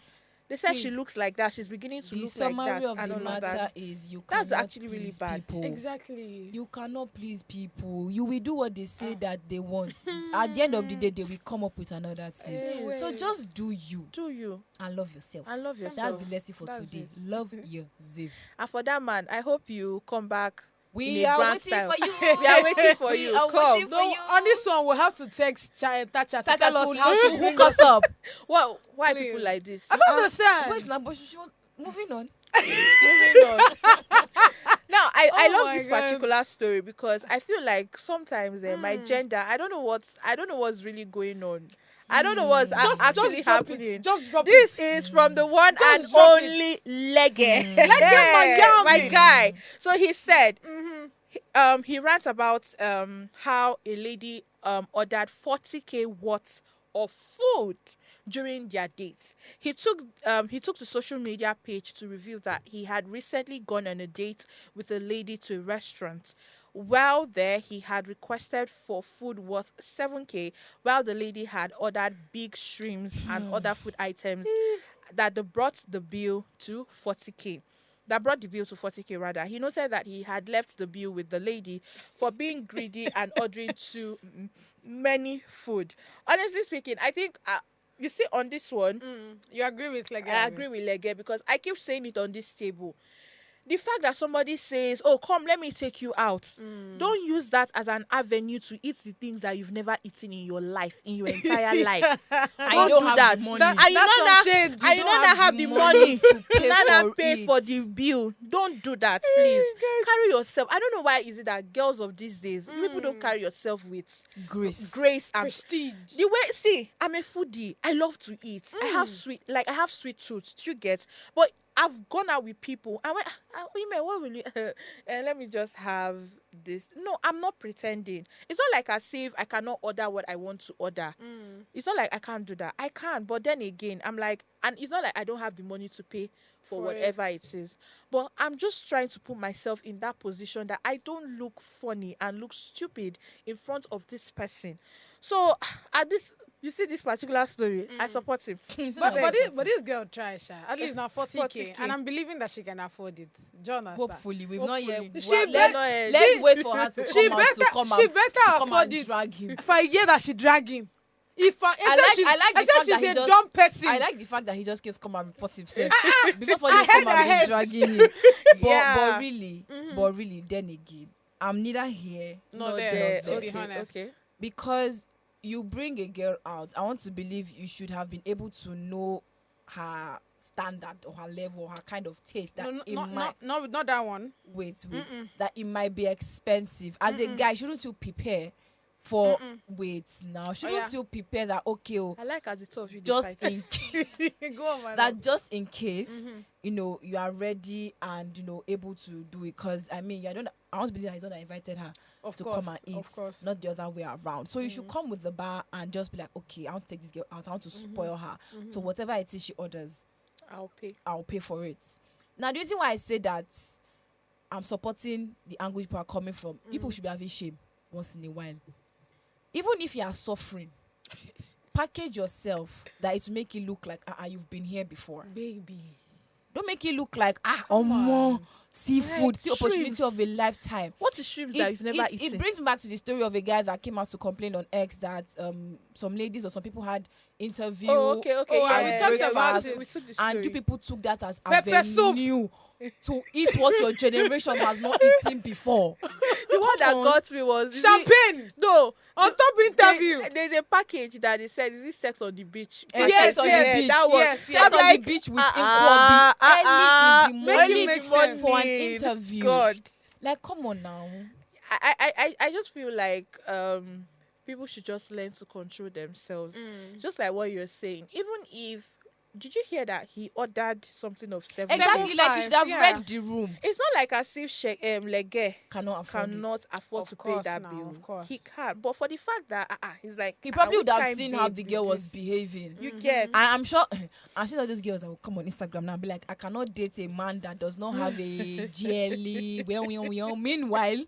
A: They said she looks like that. She's beginning to
B: the
A: look like
B: summary
A: that
B: of
A: and
B: the
A: all of
B: matter
A: that.
B: is you
A: That's
B: cannot
A: actually really
B: please
A: bad.
B: people.
C: Exactly.
B: You cannot please people. You will do what they say that they want. At the end of the day, they will come up with another thing.
C: Hey,
B: So
C: wait.
B: just do you
A: Do you?
B: and love yourself.
A: And love
B: That's
A: yourself.
B: the lesson for
A: That's
B: today.
A: it.
B: Love yourself.
A: And for that man, I hope you come back.
B: We
A: in a
B: are
A: grand
B: waiting
A: style.
B: for you.
A: We are waiting for
B: We
A: you.
B: are
A: Come.
B: waiting for
C: No,
B: you.
C: on this one, we'll have to text Tacha to
B: Tata
C: tell us
B: to
C: how to
B: hook us up.
A: Well, why
C: Please.
A: people like this?
C: I don't understand.
B: Wait, now, but she was moving on.
A: Moving on. Now, I
C: Oh
A: love
C: my
A: this
C: God.
A: particular story because I feel like sometimes my gender, I don't know what's really going on. I don't know what's actually
C: drop
A: happening.
C: it. Just drop
A: This
C: it.
A: is from the one
C: Just
A: and
C: drop it.
A: only Lege.
C: my
A: guy. So he said, he rants about how a lady ordered 40K worth of food during their dates. He took to social media page to reveal that he had recently gone on a date with a lady to a restaurant. While there, he had requested for food worth 7K, while the lady had ordered big shrimps and other food items that brought the bill to 40K. That brought the bill to 40K rather. He noted that he had left the bill with the lady for being greedy and ordering too many food. Honestly speaking, I think you see on this one,
C: You agree with like
A: I agree with Lege because I keep saying it on this table. The fact that somebody says, "Oh, come, let me take you out," don't use that as an avenue to eat the things that you've never eaten in your life, in your entire life.
B: And
A: Don't
B: you don't
A: do
B: have
A: that.
B: the money.
A: And you
C: That's
A: know
C: some
A: that,
C: shade.
A: and you
B: don't
A: know that have the money
B: to pay
A: to
B: for
A: pay
B: it.
A: for the bill. Don't do that, please. Carry yourself. I don't know why is it that girls of these days, people don't carry yourself with grace and
C: prestige.
A: the way, see, I'm a foodie. I love to eat. I have sweet tooth. Do you get? But I've gone out with people. I went, women, what will you? Let me just have this. No, I'm not pretending. It's not like as if I cannot order what I want to order. It's not like I can't do that. I can, but then again, I'm like, and it's not like I don't have the money to pay for whatever it is. But I'm just trying to put myself in that position that I don't look funny and look stupid in front of this person. So at this, you see this particular story, I support him.
C: But this girl tries, at least now 40K,
A: 40K.
C: and I'm believing that she can afford it. John,
B: Hopefully, we've not yet.
C: Hopefully.
B: Well, let's wait for her to
C: she
B: come out to come
C: she
B: out
C: better
B: to come
C: afford
B: and
C: it.
B: drag him.
C: For a year that she drag him.
B: I like the fact that he
C: she's a
B: just,
C: dumb person.
B: I like the fact that he just keeps come and report himself before somebody come and
C: ahead.
B: be dragging him.
A: Yeah.
B: But really, then again, I'm neither here
C: No,
A: there.
C: to be
A: Okay,
C: honest.
A: okay.
B: because you bring a girl out. I want to believe you should have been able to know her standard or her level, her kind of taste. That it might
C: Not that one.
B: wait, that it might be expensive. As a guy, shouldn't you prepare for wait now? Shouldn't you prepare that
A: I like as it's of you.
B: just in
C: Go on, madam.
B: that just in case you are ready and able to do it? Because I mean, I want to believe that he's not invited her
C: Of
B: to
C: course,
B: come and eat,
C: of course.
B: not the other way around. So you should come with the bar and just be like, okay, I want to take this girl out, I want to spoil her. So whatever it is she orders, I'll pay for it. Now the reason why I say that I'm supporting the angle people are coming from, people should be having shame once in a while. Even if you are suffering, package yourself that it will make it look like you've been here before.
C: Baby.
B: Don't make it look like seafood, see opportunity
A: shrimps.
B: of a lifetime.
A: What is shrimps that you've never eaten?
B: It brings me back to the story of a guy that came out to complain on X that some ladies or some people had interview.
A: Oh, okay.
C: Oh,
A: Yeah,
C: we talked about
A: breakfast,
C: it.
A: we took the
B: and
A: story.
B: do people took that as
C: Pepper soup.
B: avenue to eat what your generation has not eaten before.
A: The one that
B: on.
A: got me was
C: Champagne
A: No,
C: on top interview.
A: There's a package that they said, is it sex on the beach?
C: Yes,
B: Sex on
C: yes,
B: the beach.
A: that one.
C: yes,
B: Sex
C: yes.
A: I'm
B: on
A: like,
B: the beach with early in the
C: Make
B: morning
C: it make sense.
B: for an interview.
A: God,
B: Like, come on now.
A: I just feel like people should just learn to control themselves. Just like what you're saying. Even if, did you hear that he ordered something of 7?
B: Exactly, like you should have
C: yeah.
B: read the room.
A: It's not like as if Lege
B: Cannot afford it.
A: cannot afford
C: Of
A: to pay
C: course
A: that
C: now,
A: bill.
C: of course.
A: He can, but for the fact that he's like,
B: He probably
A: which
B: would have
A: kind
B: seen how
A: babe
B: the
A: be
B: girl was
A: this?
B: behaving.
A: You get.
B: I'm sure all those girls that will come on Instagram now and be like, I cannot date a man that does not have a GLE. Meanwhile,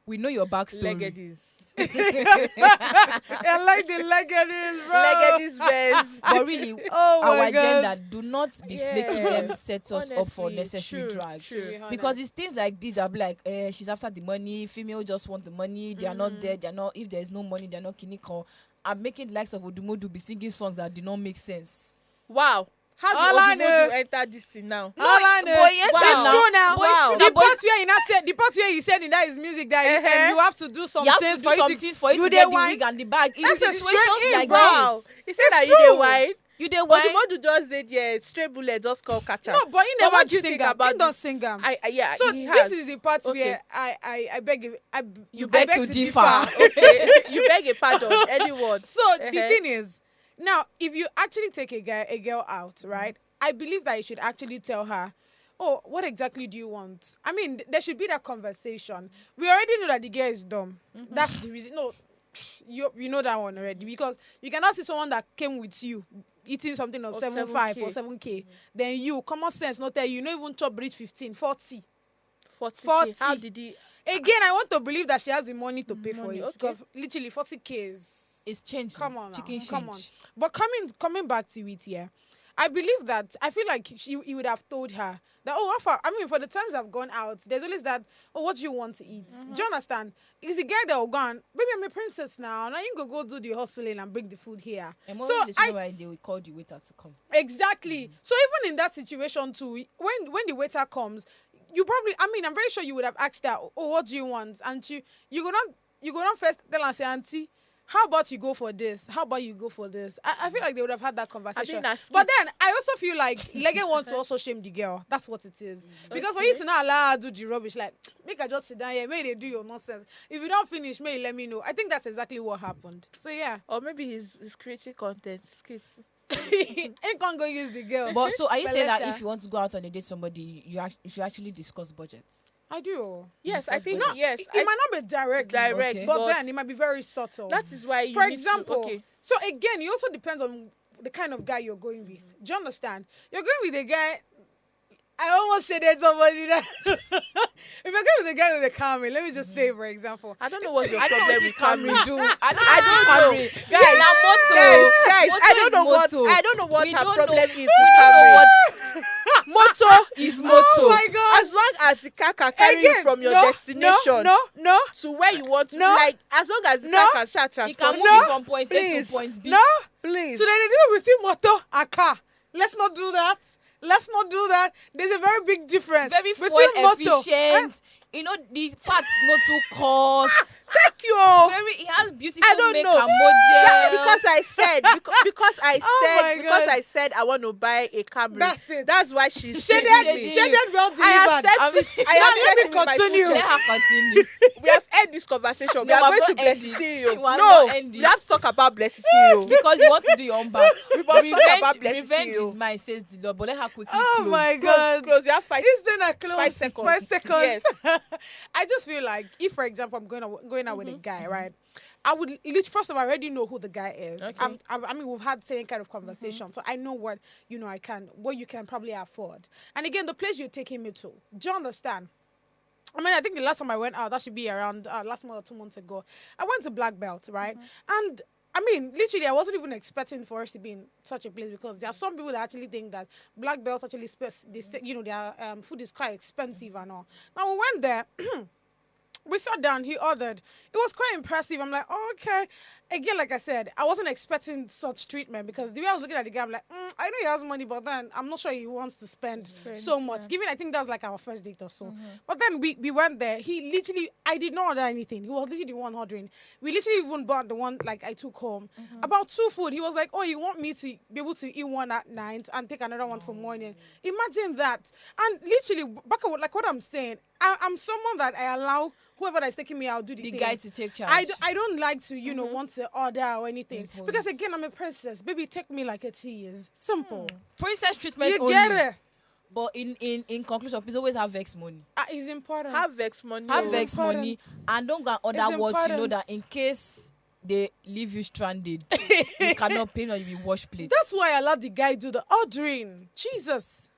B: we know your backstory.
A: Leggedies.
C: I like the leggedies, bro.
A: Leggedies Benz.
B: But really,
C: Oh
B: our
C: my God.
B: agenda, do not be
A: Yeah.
B: making them set us up for
A: Honestly,
B: necessary
A: true,
B: drag.
A: true.
B: Because it's things like this that be like, she's after the money, female just want the money, they are not there, they're not, if there's no money, they're not kiniko. I'm making the likes of Odumodu be singing songs that do not make sense.
A: Wow. How
C: All I
A: do
C: know-
A: you enter this thing now?
C: All I know-
B: boy, yes,
A: Wow.
C: It's true now.
A: Wow.
C: The part where you not said, the part where you said in that is music that you have to do some
B: You have
C: things
B: to do
C: for
B: some
C: you
B: things for you
C: do
B: to
C: they
B: get the
C: wine?
B: wig and the bag.
C: That's
B: In
C: a
B: situations
C: straight in,
B: like
A: Wow.
B: this,
A: He said
C: It's
A: that you
C: true.
A: dey wine.
B: you dey
A: But
B: wine.
A: the one who just said, yeah, straight bullet just come catch her.
C: No, but he
A: But
C: never
A: what do you
C: sing
A: think
C: am.
A: about
C: He don't
A: this?
C: sing am.
A: Yeah,
C: So
A: he
C: this
A: has.
C: is the part
A: Okay.
C: where I beg you,
B: You
C: I
B: beg to differ.
A: Okay, you beg a pardon. Anyone.
C: So the thing is, now if you actually take a girl out, right? I believe that you should actually tell her, oh, what exactly do you want? I mean, there should be that conversation. We already know that the girl is dumb. That's the reason. No, you know that one already, because you cannot see someone that came with you eating something of
A: Of
C: 7.5 or
A: 7K.
C: 7K. Then you, common sense, not tell you, not even chop reach 15, 40.
A: 40.
C: 40.
A: How did he?
C: Again, I want to believe that she has the money to pay for
A: Money,
C: it,
A: okay.
C: because literally 40K is.
B: It's changing.
C: Come on now.
B: Chicken
C: Come on.
B: change.
C: But coming back to it here, I believe that I feel like he would have told her that, oh, for the times I've gone out, there's always that, oh, what do you want to eat? Do you understand? It's the guy that will go on, baby, I'm a princess now. Now you go do the hustling and bring the food here.
B: And
C: So
B: so why they will call the waiter to come.
C: Exactly. So even in that situation too, when the waiter comes, you probably, I'm very sure you would have asked her, oh, what do you want? And you go not first tell her, say, auntie, how about you go for this? How about you go for this? I feel like they would have had that conversation.
A: that's
C: But then I also feel like Lege wants to also shame the girl. That's what it is. Because for you to not allow her to do the rubbish, like, make her just sit down here, may they do your nonsense. If you don't finish, may you let me know. I think that's exactly what happened. So yeah.
A: Or maybe he's creating content skits.
C: Ain't gonna go use the girl.
B: But so are you saying that
C: Felicia.
B: if you want to go out on a date somebody, you should actually discuss budget?
C: I do.
A: Yes, I
B: Discuss
A: think
B: budget.
A: yes.
C: It might not be direct,
B: Okay.
C: but then it might be very subtle.
A: that is why you
C: For
A: need
C: example,
A: to, okay.
C: so again, it also depends on the kind of guy you're going with. Do you understand? You're going with a guy. I almost shaded somebody that. If you're going with a guy with a Camry, let me just say, for example.
A: I don't know what's your
B: I don't know
A: problem
B: what
A: with
B: Camry
A: Camry.
B: do.
A: I don't know.
B: Camry.
A: Guys,
B: Na moto.
A: guys,
B: Moto
A: I don't
B: is
A: know
B: moto.
A: I don't know what
B: We
A: her
B: don't
A: problem
B: know-
A: is
B: we
A: with
B: don't know
A: Camry.
B: what
A: Moto
B: is
C: Oh
B: moto.
C: my God!
A: as long as the car can carry you from your destination
C: No,
A: to where you want to,
C: No.
A: like as long as the
C: No.
A: car can share
B: You
A: transport
B: can move
A: you,
B: it from point A
A: please.
B: to point B.
C: no.
A: please.
C: So then they do between motor and car. Let's not do that. Let's not do that. There's a very big difference.
B: Very
C: between
B: fuel
C: motor.
B: efficient. You know, the parts not too cost.
A: Thank you.
B: Very, it has beautiful
A: I don't
B: make
A: know.
B: and model.
A: Yeah, because I said because I
C: Oh my
A: said because
C: God.
A: I said I want to buy a Camry.
C: That's it.
A: That's why she's
C: Shaded,
A: shading me.
C: shaded, well delivered.
A: I accept it. I
C: Now
A: accept
C: let me
A: it with my
C: continue.
A: future.
B: Let her continue.
A: We have had this conversation. We
B: No,
A: are
B: I'm
A: going
B: not
A: to bless
B: ending.
A: CEO.
B: We are
A: No,
B: not ending.
A: we have to talk about bless CEO.
B: Because you want to do your own back.
A: We must talk about blessing
B: Revenge
A: you.
B: is mine, says the Lord. But let her quickly
C: Oh
B: close.
C: my
A: Close,
C: God.
A: close. You have 5
C: It's then I close
A: 5 seconds.
C: 5 seconds.
A: Yes.
C: I just feel like if, for example, I'm going out with a guy, right? I would first of all I already know who the guy is.
A: Okay.
C: I mean, we've had certain kind of conversation, so I know what what you can probably afford. And again, the place you're taking me to. Do you understand? I mean, I think the last time I went out, that should be around last month or 2 months ago. I went to Black Belt, right? And I mean, literally, I wasn't even expecting for us to be in such a place because there are some people that actually think that black belts actually, their food is quite expensive and all. Now, we went there. We sat down, he ordered. It was quite impressive. I'm like, oh, okay. Again, like I said, I wasn't expecting such treatment because the way I was looking at the guy, I'm like, I know he has money, but then I'm not sure he wants to spend so much. Given, I think that was like our first date or so. But then we went there. He literally, I did not order anything. He was literally the one ordering. We literally even bought the one like I took home. About 2 food, he was like, oh, you want me to be able to eat one at night and take another one for morning? Imagine that. And literally, back at like what I'm saying, I'm someone that I allow whoever that is taking me out do the thing.
B: guy to take charge.
C: I don't like to, want to order or anything.
B: Impose.
C: Because again, I'm a princess. Baby, take me like a tea is simple.
B: Princess treatment
C: You
B: only.
C: get it.
B: But in conclusion, please always have vex money.
C: It's important.
A: Have vex money.
B: Have
A: oh.
B: vex money. And don't go and order
C: It's
B: what you know
C: important.
B: that in case they leave you stranded, you cannot pay or you will wash plates.
C: That's why I let the guy do the ordering. Jesus.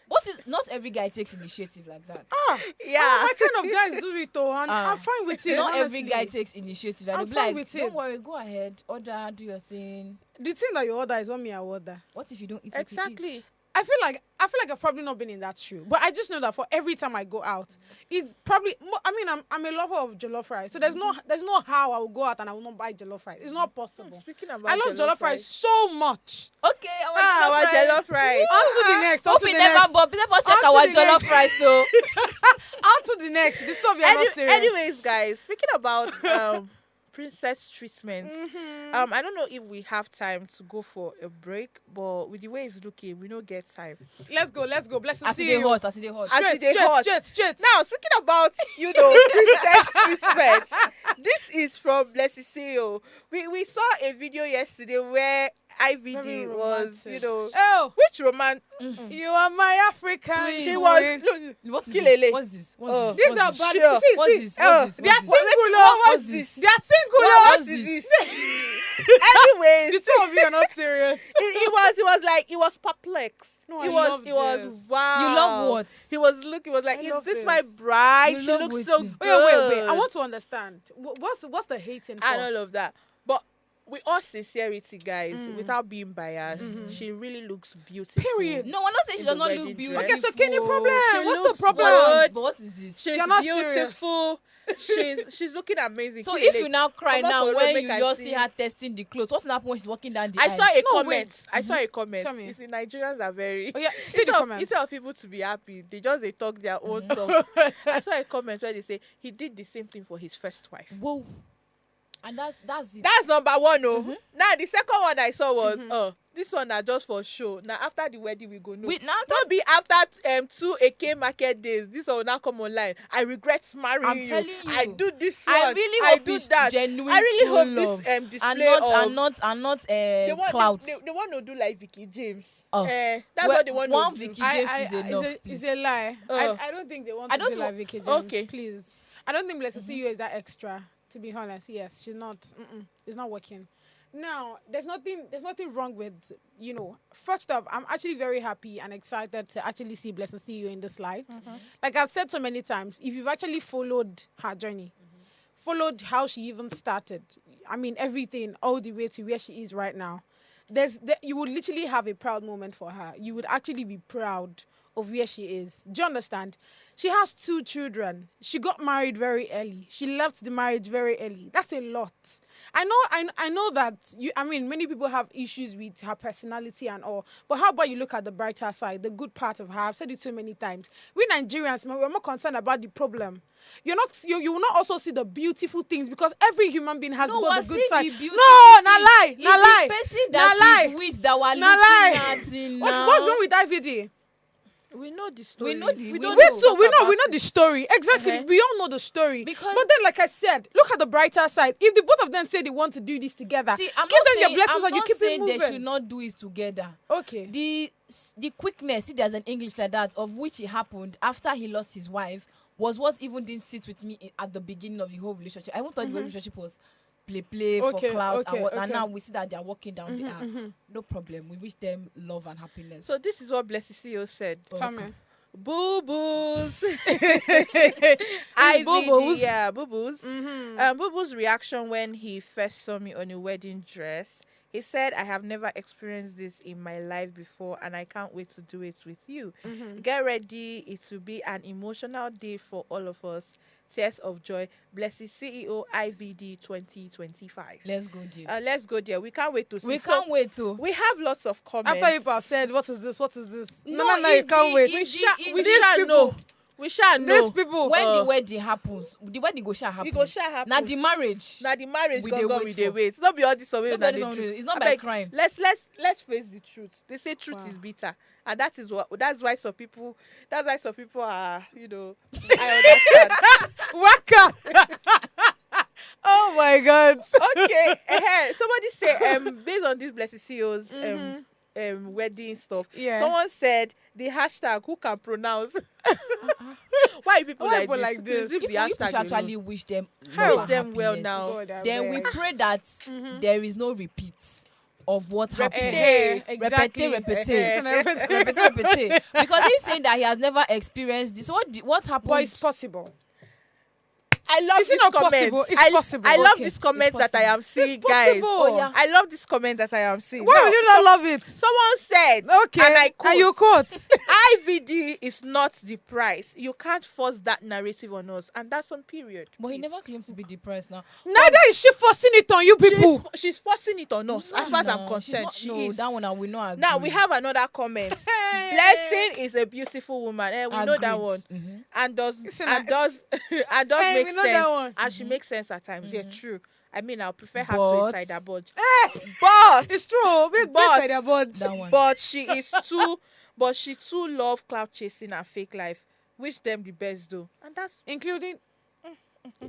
B: What is not every guy takes initiative like that.
A: Yeah.
C: My kind of guys do it though, and I'm fine with it.
B: Not every
C: honestly.
B: guy takes initiative. And
C: I'm
B: they'll be
C: fine
B: like,
C: with
B: don't
C: it.
B: worry, go ahead, order, do your thing.
C: The thing that you order is what me I order.
B: What if you don't eat what you
A: Exactly.
B: eat?
C: I feel like I've probably not been in that shoe, but I just know that for every time I go out, it's probably. I mean, I'm a lover of jollof rice, so there's no how I will go out and I will not buy jollof rice. It's not possible.
A: Speaking about
C: I love jollof rice so much.
B: Okay,
A: our jollof rice.
C: On to the next. On
B: Hope
C: to
B: we
C: the
B: never
C: next.
B: bought. People check
C: On to
B: our
C: the
B: jollof
C: next.
B: rice. So
C: On to the next. This one we are not serious.
A: Anyways, guys, speaking about princess treatment, I don't know if we have time to go for a break, but with the way it's looking, we don't get time.
C: Let's go. Bless
B: as
C: see
B: they
C: you.
B: hot, as they hot.
A: As they hot.
C: Straight.
A: Now, speaking about, princess treatment, this is from Blessy CEO. We saw a video yesterday where IVD
C: Very
A: was,
C: romantic.
A: Oh, which roman?
C: You are my African.
B: Please.
A: He
C: queen.
A: was.
B: What is
A: Kilele.
B: this? What's this?
A: Oh.
B: What's
C: These
B: this?
C: are
B: What's
C: bad.
B: this?
A: Sure.
B: What's this?
A: Oh.
B: What's this?
C: They are
B: What's this?
C: single.
A: What's
B: What's
A: this?
C: They are single.
B: What
A: What
B: is
A: is
B: this?
A: Anyways,
C: The two of you are not serious.
A: he was perplexed.
C: No,
A: he
C: I
A: was
C: love
A: wow.
B: You love what?
A: He was like,
C: I
A: is
C: love
A: this
C: this.
A: my bride?
B: You
A: She
B: love
A: looks so
B: waiting.
A: good.
C: Wait. I want to understand. What's the hating for?
A: and all of that. But with all sincerity, guys, without being biased, she really looks beautiful.
C: Period.
B: No, I'm not saying she
A: In
B: does
A: the
B: not
A: wedding
B: look
A: dress.
B: beautiful.
C: Okay, so Kenny problem.
A: She
C: What's
A: looks
C: the problem?
A: good.
B: But what is this?
A: She's
C: You're not serious.
A: beautiful. She's looking amazing.
B: So
A: Kilele,
B: if you now cry
A: come up
B: now
A: for road,
B: when
A: make
B: you
A: I
B: just see her testing the clothes, what's happen when she's walking down the
A: I
B: aisle?
A: saw a
C: No,
A: comment.
C: wait.
A: I saw a comment.
C: Tell me.
A: You see, Nigerians are very.
C: Oh yeah, see the comment.
A: Instead of people to be happy, they talk their own talk. I saw a comment where they say he did the same thing for his first wife.
B: Whoa. And that's it.
A: That's number one. Now the second one I saw was this one are just for show. Now after the wedding we go know.
B: Wait, now
A: Don't be after 2 AK market days. This one will now come online. I regret marrying
B: I'm
A: you.
B: telling you.
A: I do this one.
B: I really
A: I
B: hope
A: do
B: it's
A: that.
B: genuine.
A: I really
B: true
A: hope
B: love.
A: this display
B: and
A: of
B: not
A: they
B: clout.
A: want to do like Vicky James.
B: Oh.
A: That's
B: Well,
A: what they want
B: one
A: to do.
B: Vicky James is enough,
C: It's
B: please.
C: a lie.
A: Oh.
C: I don't think they want
B: I
C: to
B: don't
C: do
B: wa-
C: like Vicky James.
A: Okay.
C: Please. I don't think Blessed See You is that extra. To be honest, yes, she's not. It's not working. Now, there's nothing wrong with, first off, I'm actually very happy and excited to actually see Blessed See You in this light. Like I've said so many times, if you've actually followed her journey, followed how she even started, I mean, everything all the way to where she is right now, you would literally have a proud moment for her. You would actually be proud of where she is. Do you understand? She has 2 children. She got married very early. She left the marriage very early. That's a lot. I know that many people have issues with her personality and all. But how about you look at the brighter side, the good part of her? I've said it so many times. We Nigerians, man, we're more concerned about the problem. You will not also see the beautiful things because every human being has both the good side. No, not lie.
B: The person that she's with that we're looking at now.
C: What's wrong with IVD?
A: We know the story.
B: We know the- we
C: We
B: know
C: know the story. Exactly. We all know the story.
B: Because-
C: but then, like I said, look at the brighter side. If the both of them say they want to do this together,
B: See, I'm
C: give
B: not
C: them
B: saying,
C: their blessings
B: I'm
C: and you
B: not
C: keep it
B: saying
C: moving.
B: they should not do it together.
C: Okay.
B: The quickness, if there's an English like that, of which it happened after he lost his wife, was what even didn't sit with me at the beginning of the whole relationship. I even thought the whole relationship was play
C: Okay,
B: for clout
C: okay,
B: and what. And
C: okay.
B: now we see that they're walking down the aisle. No problem. We wish them love and happiness.
A: So this is what Blessy CEO said.
C: Tell me.
A: Boo boos.
C: is
A: IVD,
C: Boo-Boos.
A: yeah, Boo-Boos.
C: Mm-hmm.
A: Boo-Boo's reaction when he first saw me on a wedding dress. He said, I have never experienced this in my life before and I can't wait to do it with you. Get ready. It will be an emotional day for all of us. Tears of joy. Blessed CEO IVD 2025.
B: Let's go, dear.
A: Let's go there. We can't wait to see.
B: We can't wait to.
A: We have lots of comments.
C: After people have said, what is this? What is this? No, you
B: it's
C: can't wait.
B: the- it's the-
A: we
B: these
A: shall
B: people-
A: know. We shall know.
C: These people.
B: When the wedding happens, the wedding go shall happen.
A: It go shall happen.
B: Now the marriage.
A: Now the marriage
B: We
A: go
B: dey
A: go
B: wait
A: we dey
B: for.
A: wait. Not be all this away.
B: Not be all this one, it's not by crime.
A: Let's face the truth. They say truth
C: Wow.
A: is bitter, and that's why some people are I understand.
C: Waka. Oh my God.
A: Okay, somebody say based on this blessed CEO's wedding stuff.
C: Yeah.
A: Someone said the hashtag who can pronounce. Why people
C: Why
A: like
C: people
A: this?
C: like this?
A: Leave
B: If
A: the
B: we
A: hashtag
B: should actually
A: alone.
B: wish them
A: Wish
B: love and
A: them well
B: happiness.
A: now.
C: God, I
B: Then we
C: beg.
B: pray that there is no repeat of what happened.
C: Exactly.
B: Repete.
C: Repete.
B: Because he's saying that he has never experienced this. What happened?
C: But it's possible.
A: I love
C: Is it
A: this
C: not
A: comment.
C: possible? It's possible.
A: I love
B: Okay,
A: this
B: it's
A: comment that I
B: possible.
A: am seeing, guys.
C: Oh,
B: yeah.
A: I love this comment that I am seeing.
C: Why
A: Now,
C: would you not love it?
A: someone said,
C: Okay.
A: and I quote,
C: And you quote.
A: IVD is not the price. You can't force that narrative on us, and that's on period.
B: But he
A: please.
B: never claimed to be depressed now.
C: Neither is she forcing it on you people.
A: She's forcing it on us, as far as I'm
B: No, she's
A: concerned.
B: not-
A: She
B: no,
A: is.
B: that one I will not agree.
A: Now we have another comment. Blessing is a beautiful woman. We know that
B: Agreed.
A: one.
B: Mhm.
A: And does
C: Listen,
A: and does and does
C: Hey,
A: make
C: we know that
A: sense.
C: one.
A: And she makes sense at times. Yeah, true. I mean, I'll prefer her to
B: But-
A: inside her budge.
C: But it's true.
B: That one.
A: But she too love cloud chasing and fake life. Wish them the best though. And that's
C: Including.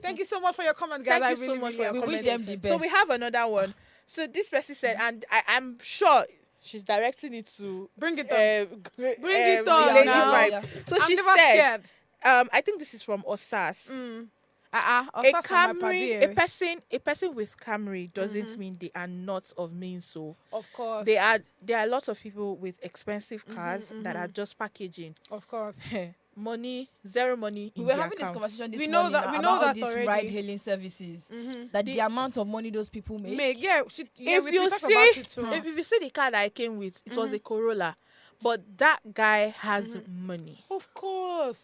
C: Thank you so much for your comment, guys.
A: Thank
C: I
A: you so
C: really,
A: much
C: really
A: for your
B: We wish
C: appreciate
B: them the
C: it.
B: best.
A: so we have another one. So this person said, and I'm sure she's directing it to
C: Bring it up.
A: bring
C: it on
A: Lady
C: now.
A: Vibe.
B: Yeah.
A: So
C: I'm
A: she
C: never
A: said,
C: scared.
A: I think this is from Osas.
C: A
A: A Camry, a person with Camry doesn't mean they are not of means. So
C: Of course.
A: there are lots of people with expensive cars that are just packaging.
C: Of course.
A: Zero money in
B: We were
A: their
B: having this
A: account.
B: conversation this
C: We know
B: morning
C: that-
B: now
C: we
B: about
C: know
B: all
C: that
B: these
C: already.
B: ride-hailing services. That the amount of money those people make.
C: Meg, yeah,
A: If
C: we
A: you
C: talk
A: see,
C: about it too.
A: if you see the car that I came with, it was a Corolla, but that guy has money.
C: Of course.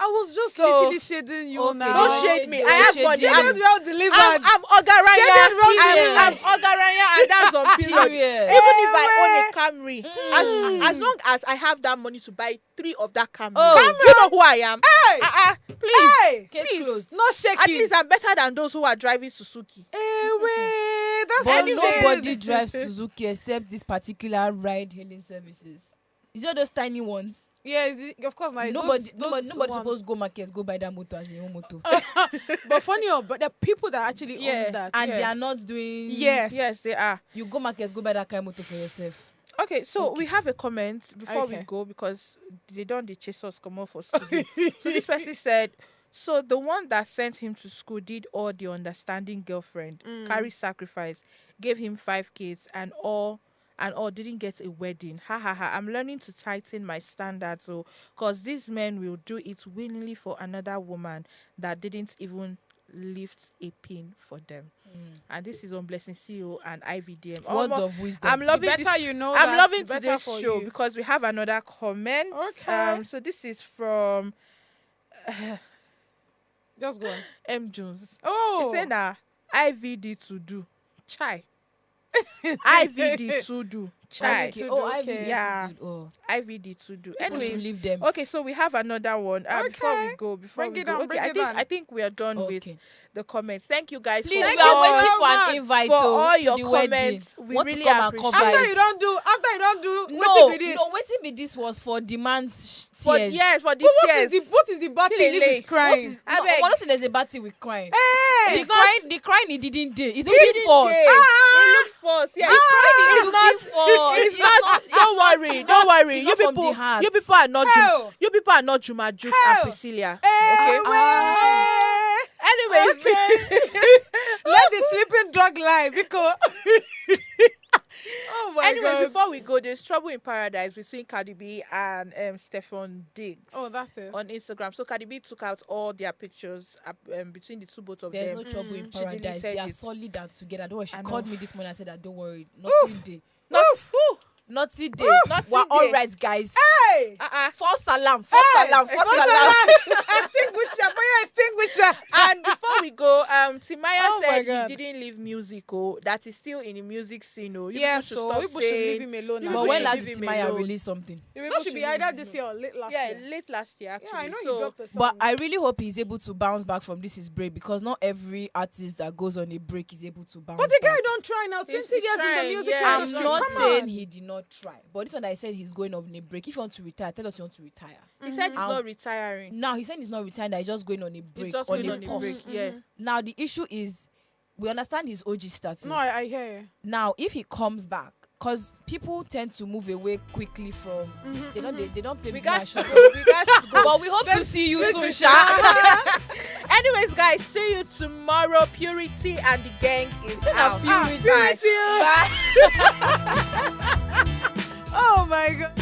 C: I was just
A: So-
C: literally shading you
B: Okay,
C: now.
A: Don't shade me. I
B: Don't
A: have
B: shade
A: money.
B: you.
C: Shaded well delivered.
A: I'm Ogaranya.
C: Shaded well
A: I'm
B: delivered.
A: Ogaranya, and that's on period.
B: Period.
A: Even if I own a Camry, as long as I have that money to buy 3 of that Camry,
B: Oh.
A: do you know who I am?
C: Hey!
A: Please,
C: Hey!
B: Case
A: please.
B: closed.
C: Not
A: At
C: shaking.
A: least I'm better than those who are driving Suzuki.
C: Wait, that's
B: But
C: what
B: nobody drives Suzuki except this particular ride-hailing services. Is it those tiny ones?
C: Yeah, of course. Like
B: Nobody
C: those ones.
B: supposed to go markets, go buy that motor as a home motor.
C: But funny, but the people that actually
A: Yeah.
C: own that.
B: And
A: Yeah.
B: they are not doing.
C: Yes.
A: Yes, they are.
B: You go markets, go buy that kind of motor for yourself.
A: Okay, so we have a comment before we
C: Okay.
A: go because they don't chase us come off for studio. So this person said, so the one that sent him to school did all the understanding girlfriend, carry sacrifice, gave him 5 kids and all didn't get a wedding. Ha ha ha. I'm learning to tighten my standards so because these men will do it willingly for another woman that didn't even lift a pin for them. And this is on Blessing CEO and IVDM.
B: Words of wisdom.
A: I'm loving
C: The
A: this.
C: better you know
A: I'm
C: that,
A: loving
C: the better
A: today's
C: for
A: show
C: you.
A: because we have another comment.
C: Okay.
A: So this is from
C: Just go on.
A: M Jones.
C: Oh.
A: He said, "Nah, IVD to do, chai. IVD to do, chai.
B: Okay. Oh, I
C: Okay.
A: Yeah.
B: Oh,
A: IVD to do."
B: anyways,
A: Anyways,
B: leave them.
A: okay. So we have another one. Before we
C: Okay.
A: go,
C: Bring it on, bring
A: I
C: it
A: think
C: on.
A: I think we are done with
B: Okay.
A: the comments. Thank you guys.
B: Please,
A: for
B: we
C: Thank you
B: are waiting
C: so
B: for an
C: much
B: invite
A: for
B: to
A: all your
B: the wedding.
A: comments. We
B: Want to
A: really
B: come and
A: appreciate.
B: cover
C: After
B: it.
C: you don't do,
B: No,
C: what it is?
B: no, waiting be this was for demands
A: For
B: tears.
A: yes, for the
C: But
A: tears.
C: what is the bad thing?
A: Kilele.
C: Leave is crying.
B: No,
A: I beg.
B: one thing there's a bad thing with crying.
C: Hey!
B: The
A: It's not-
B: crying, the crying he didn't do. It's
A: He
B: not
A: didn't
B: force.
A: say. He looked forced. Yeah,
B: The crying
A: it's
B: is
A: not.
B: looking for.
A: It's not. Don't worry. Don't worry.
B: it's
A: You
B: not from
A: people.
B: the heart.
A: You people are not.
C: Hell.
A: You people are not Juma Jukes and
C: Hell.
A: Priscilla.
C: Hey,
A: Okay.
C: wait.
A: Anyways,
C: Let the sleeping dog lie because. Oh Oh my
A: Anyway,
C: god.
A: before we go, there's trouble in paradise between Cardi B and Stefan Diggs.
C: Oh, that's it.
A: On Instagram. So Cardi B took out all their pictures between the two both of
B: There's
A: them.
B: no trouble in
A: She
B: paradise.
A: deleted
B: They are
A: it.
B: solid and together. Don't worry. She
A: I
B: called
A: know.
B: me this morning and said that don't worry. Nothing day.
A: Not
B: Naughty day.
A: Naughty
B: We're
A: day.
B: all right, guys.
C: Hey!
B: False alarm. False alarm. False alarm.
C: Extinguisher, fire extinguisher.
A: And before we go, Timaya
C: Oh my
A: said
C: God.
A: he didn't leave music, that is still in the music scene. You
C: Yeah,
A: people should
C: so
A: stop
C: people should
A: saying-
C: leave him alone.
A: you
C: now.
B: But
A: people
B: when
A: should
B: last
A: leave
B: did
A: him
B: Timaya
A: alone.
B: release something?
A: You people
C: That should be
A: leave
C: either
A: him
C: this
A: alone.
C: year or late last
A: Yeah,
C: year.
A: late last year actually.
C: Yeah, I know
A: so
C: he dropped a song.
B: But I really hope he's able to bounce back from this his break, because not every artist that goes on a break is able to bounce
C: But the guy
B: back.
C: don't try now. 20
A: He's
C: years in
A: trying,
C: the music
A: yeah.
B: I'm
C: industry.
B: not
C: Come
B: saying
C: on.
B: he did not try, but this one that I said he's going on a break. If you want to retire, tell us you want to retire.
A: he said he's
B: Um,
A: not retiring.
B: Now he's saying he's not retiring, that he's just going on a
A: He's
B: break,
A: just
B: on
A: going
B: a
A: on a
B: pause.
A: break. Yeah.
B: Now the issue is, we understand his OG status.
C: No, I hear you.
B: Now if he comes back, because people tend to move away quickly from they don't play
A: We
B: business
A: got
B: and
A: to
B: shut
A: go.
B: up.
A: We got to go.
B: But we hope to see you soon, Sha.
A: Anyways, guys, see you tomorrow. Purity and the gang is out.
B: Purity.
A: Bye.
C: Oh my god.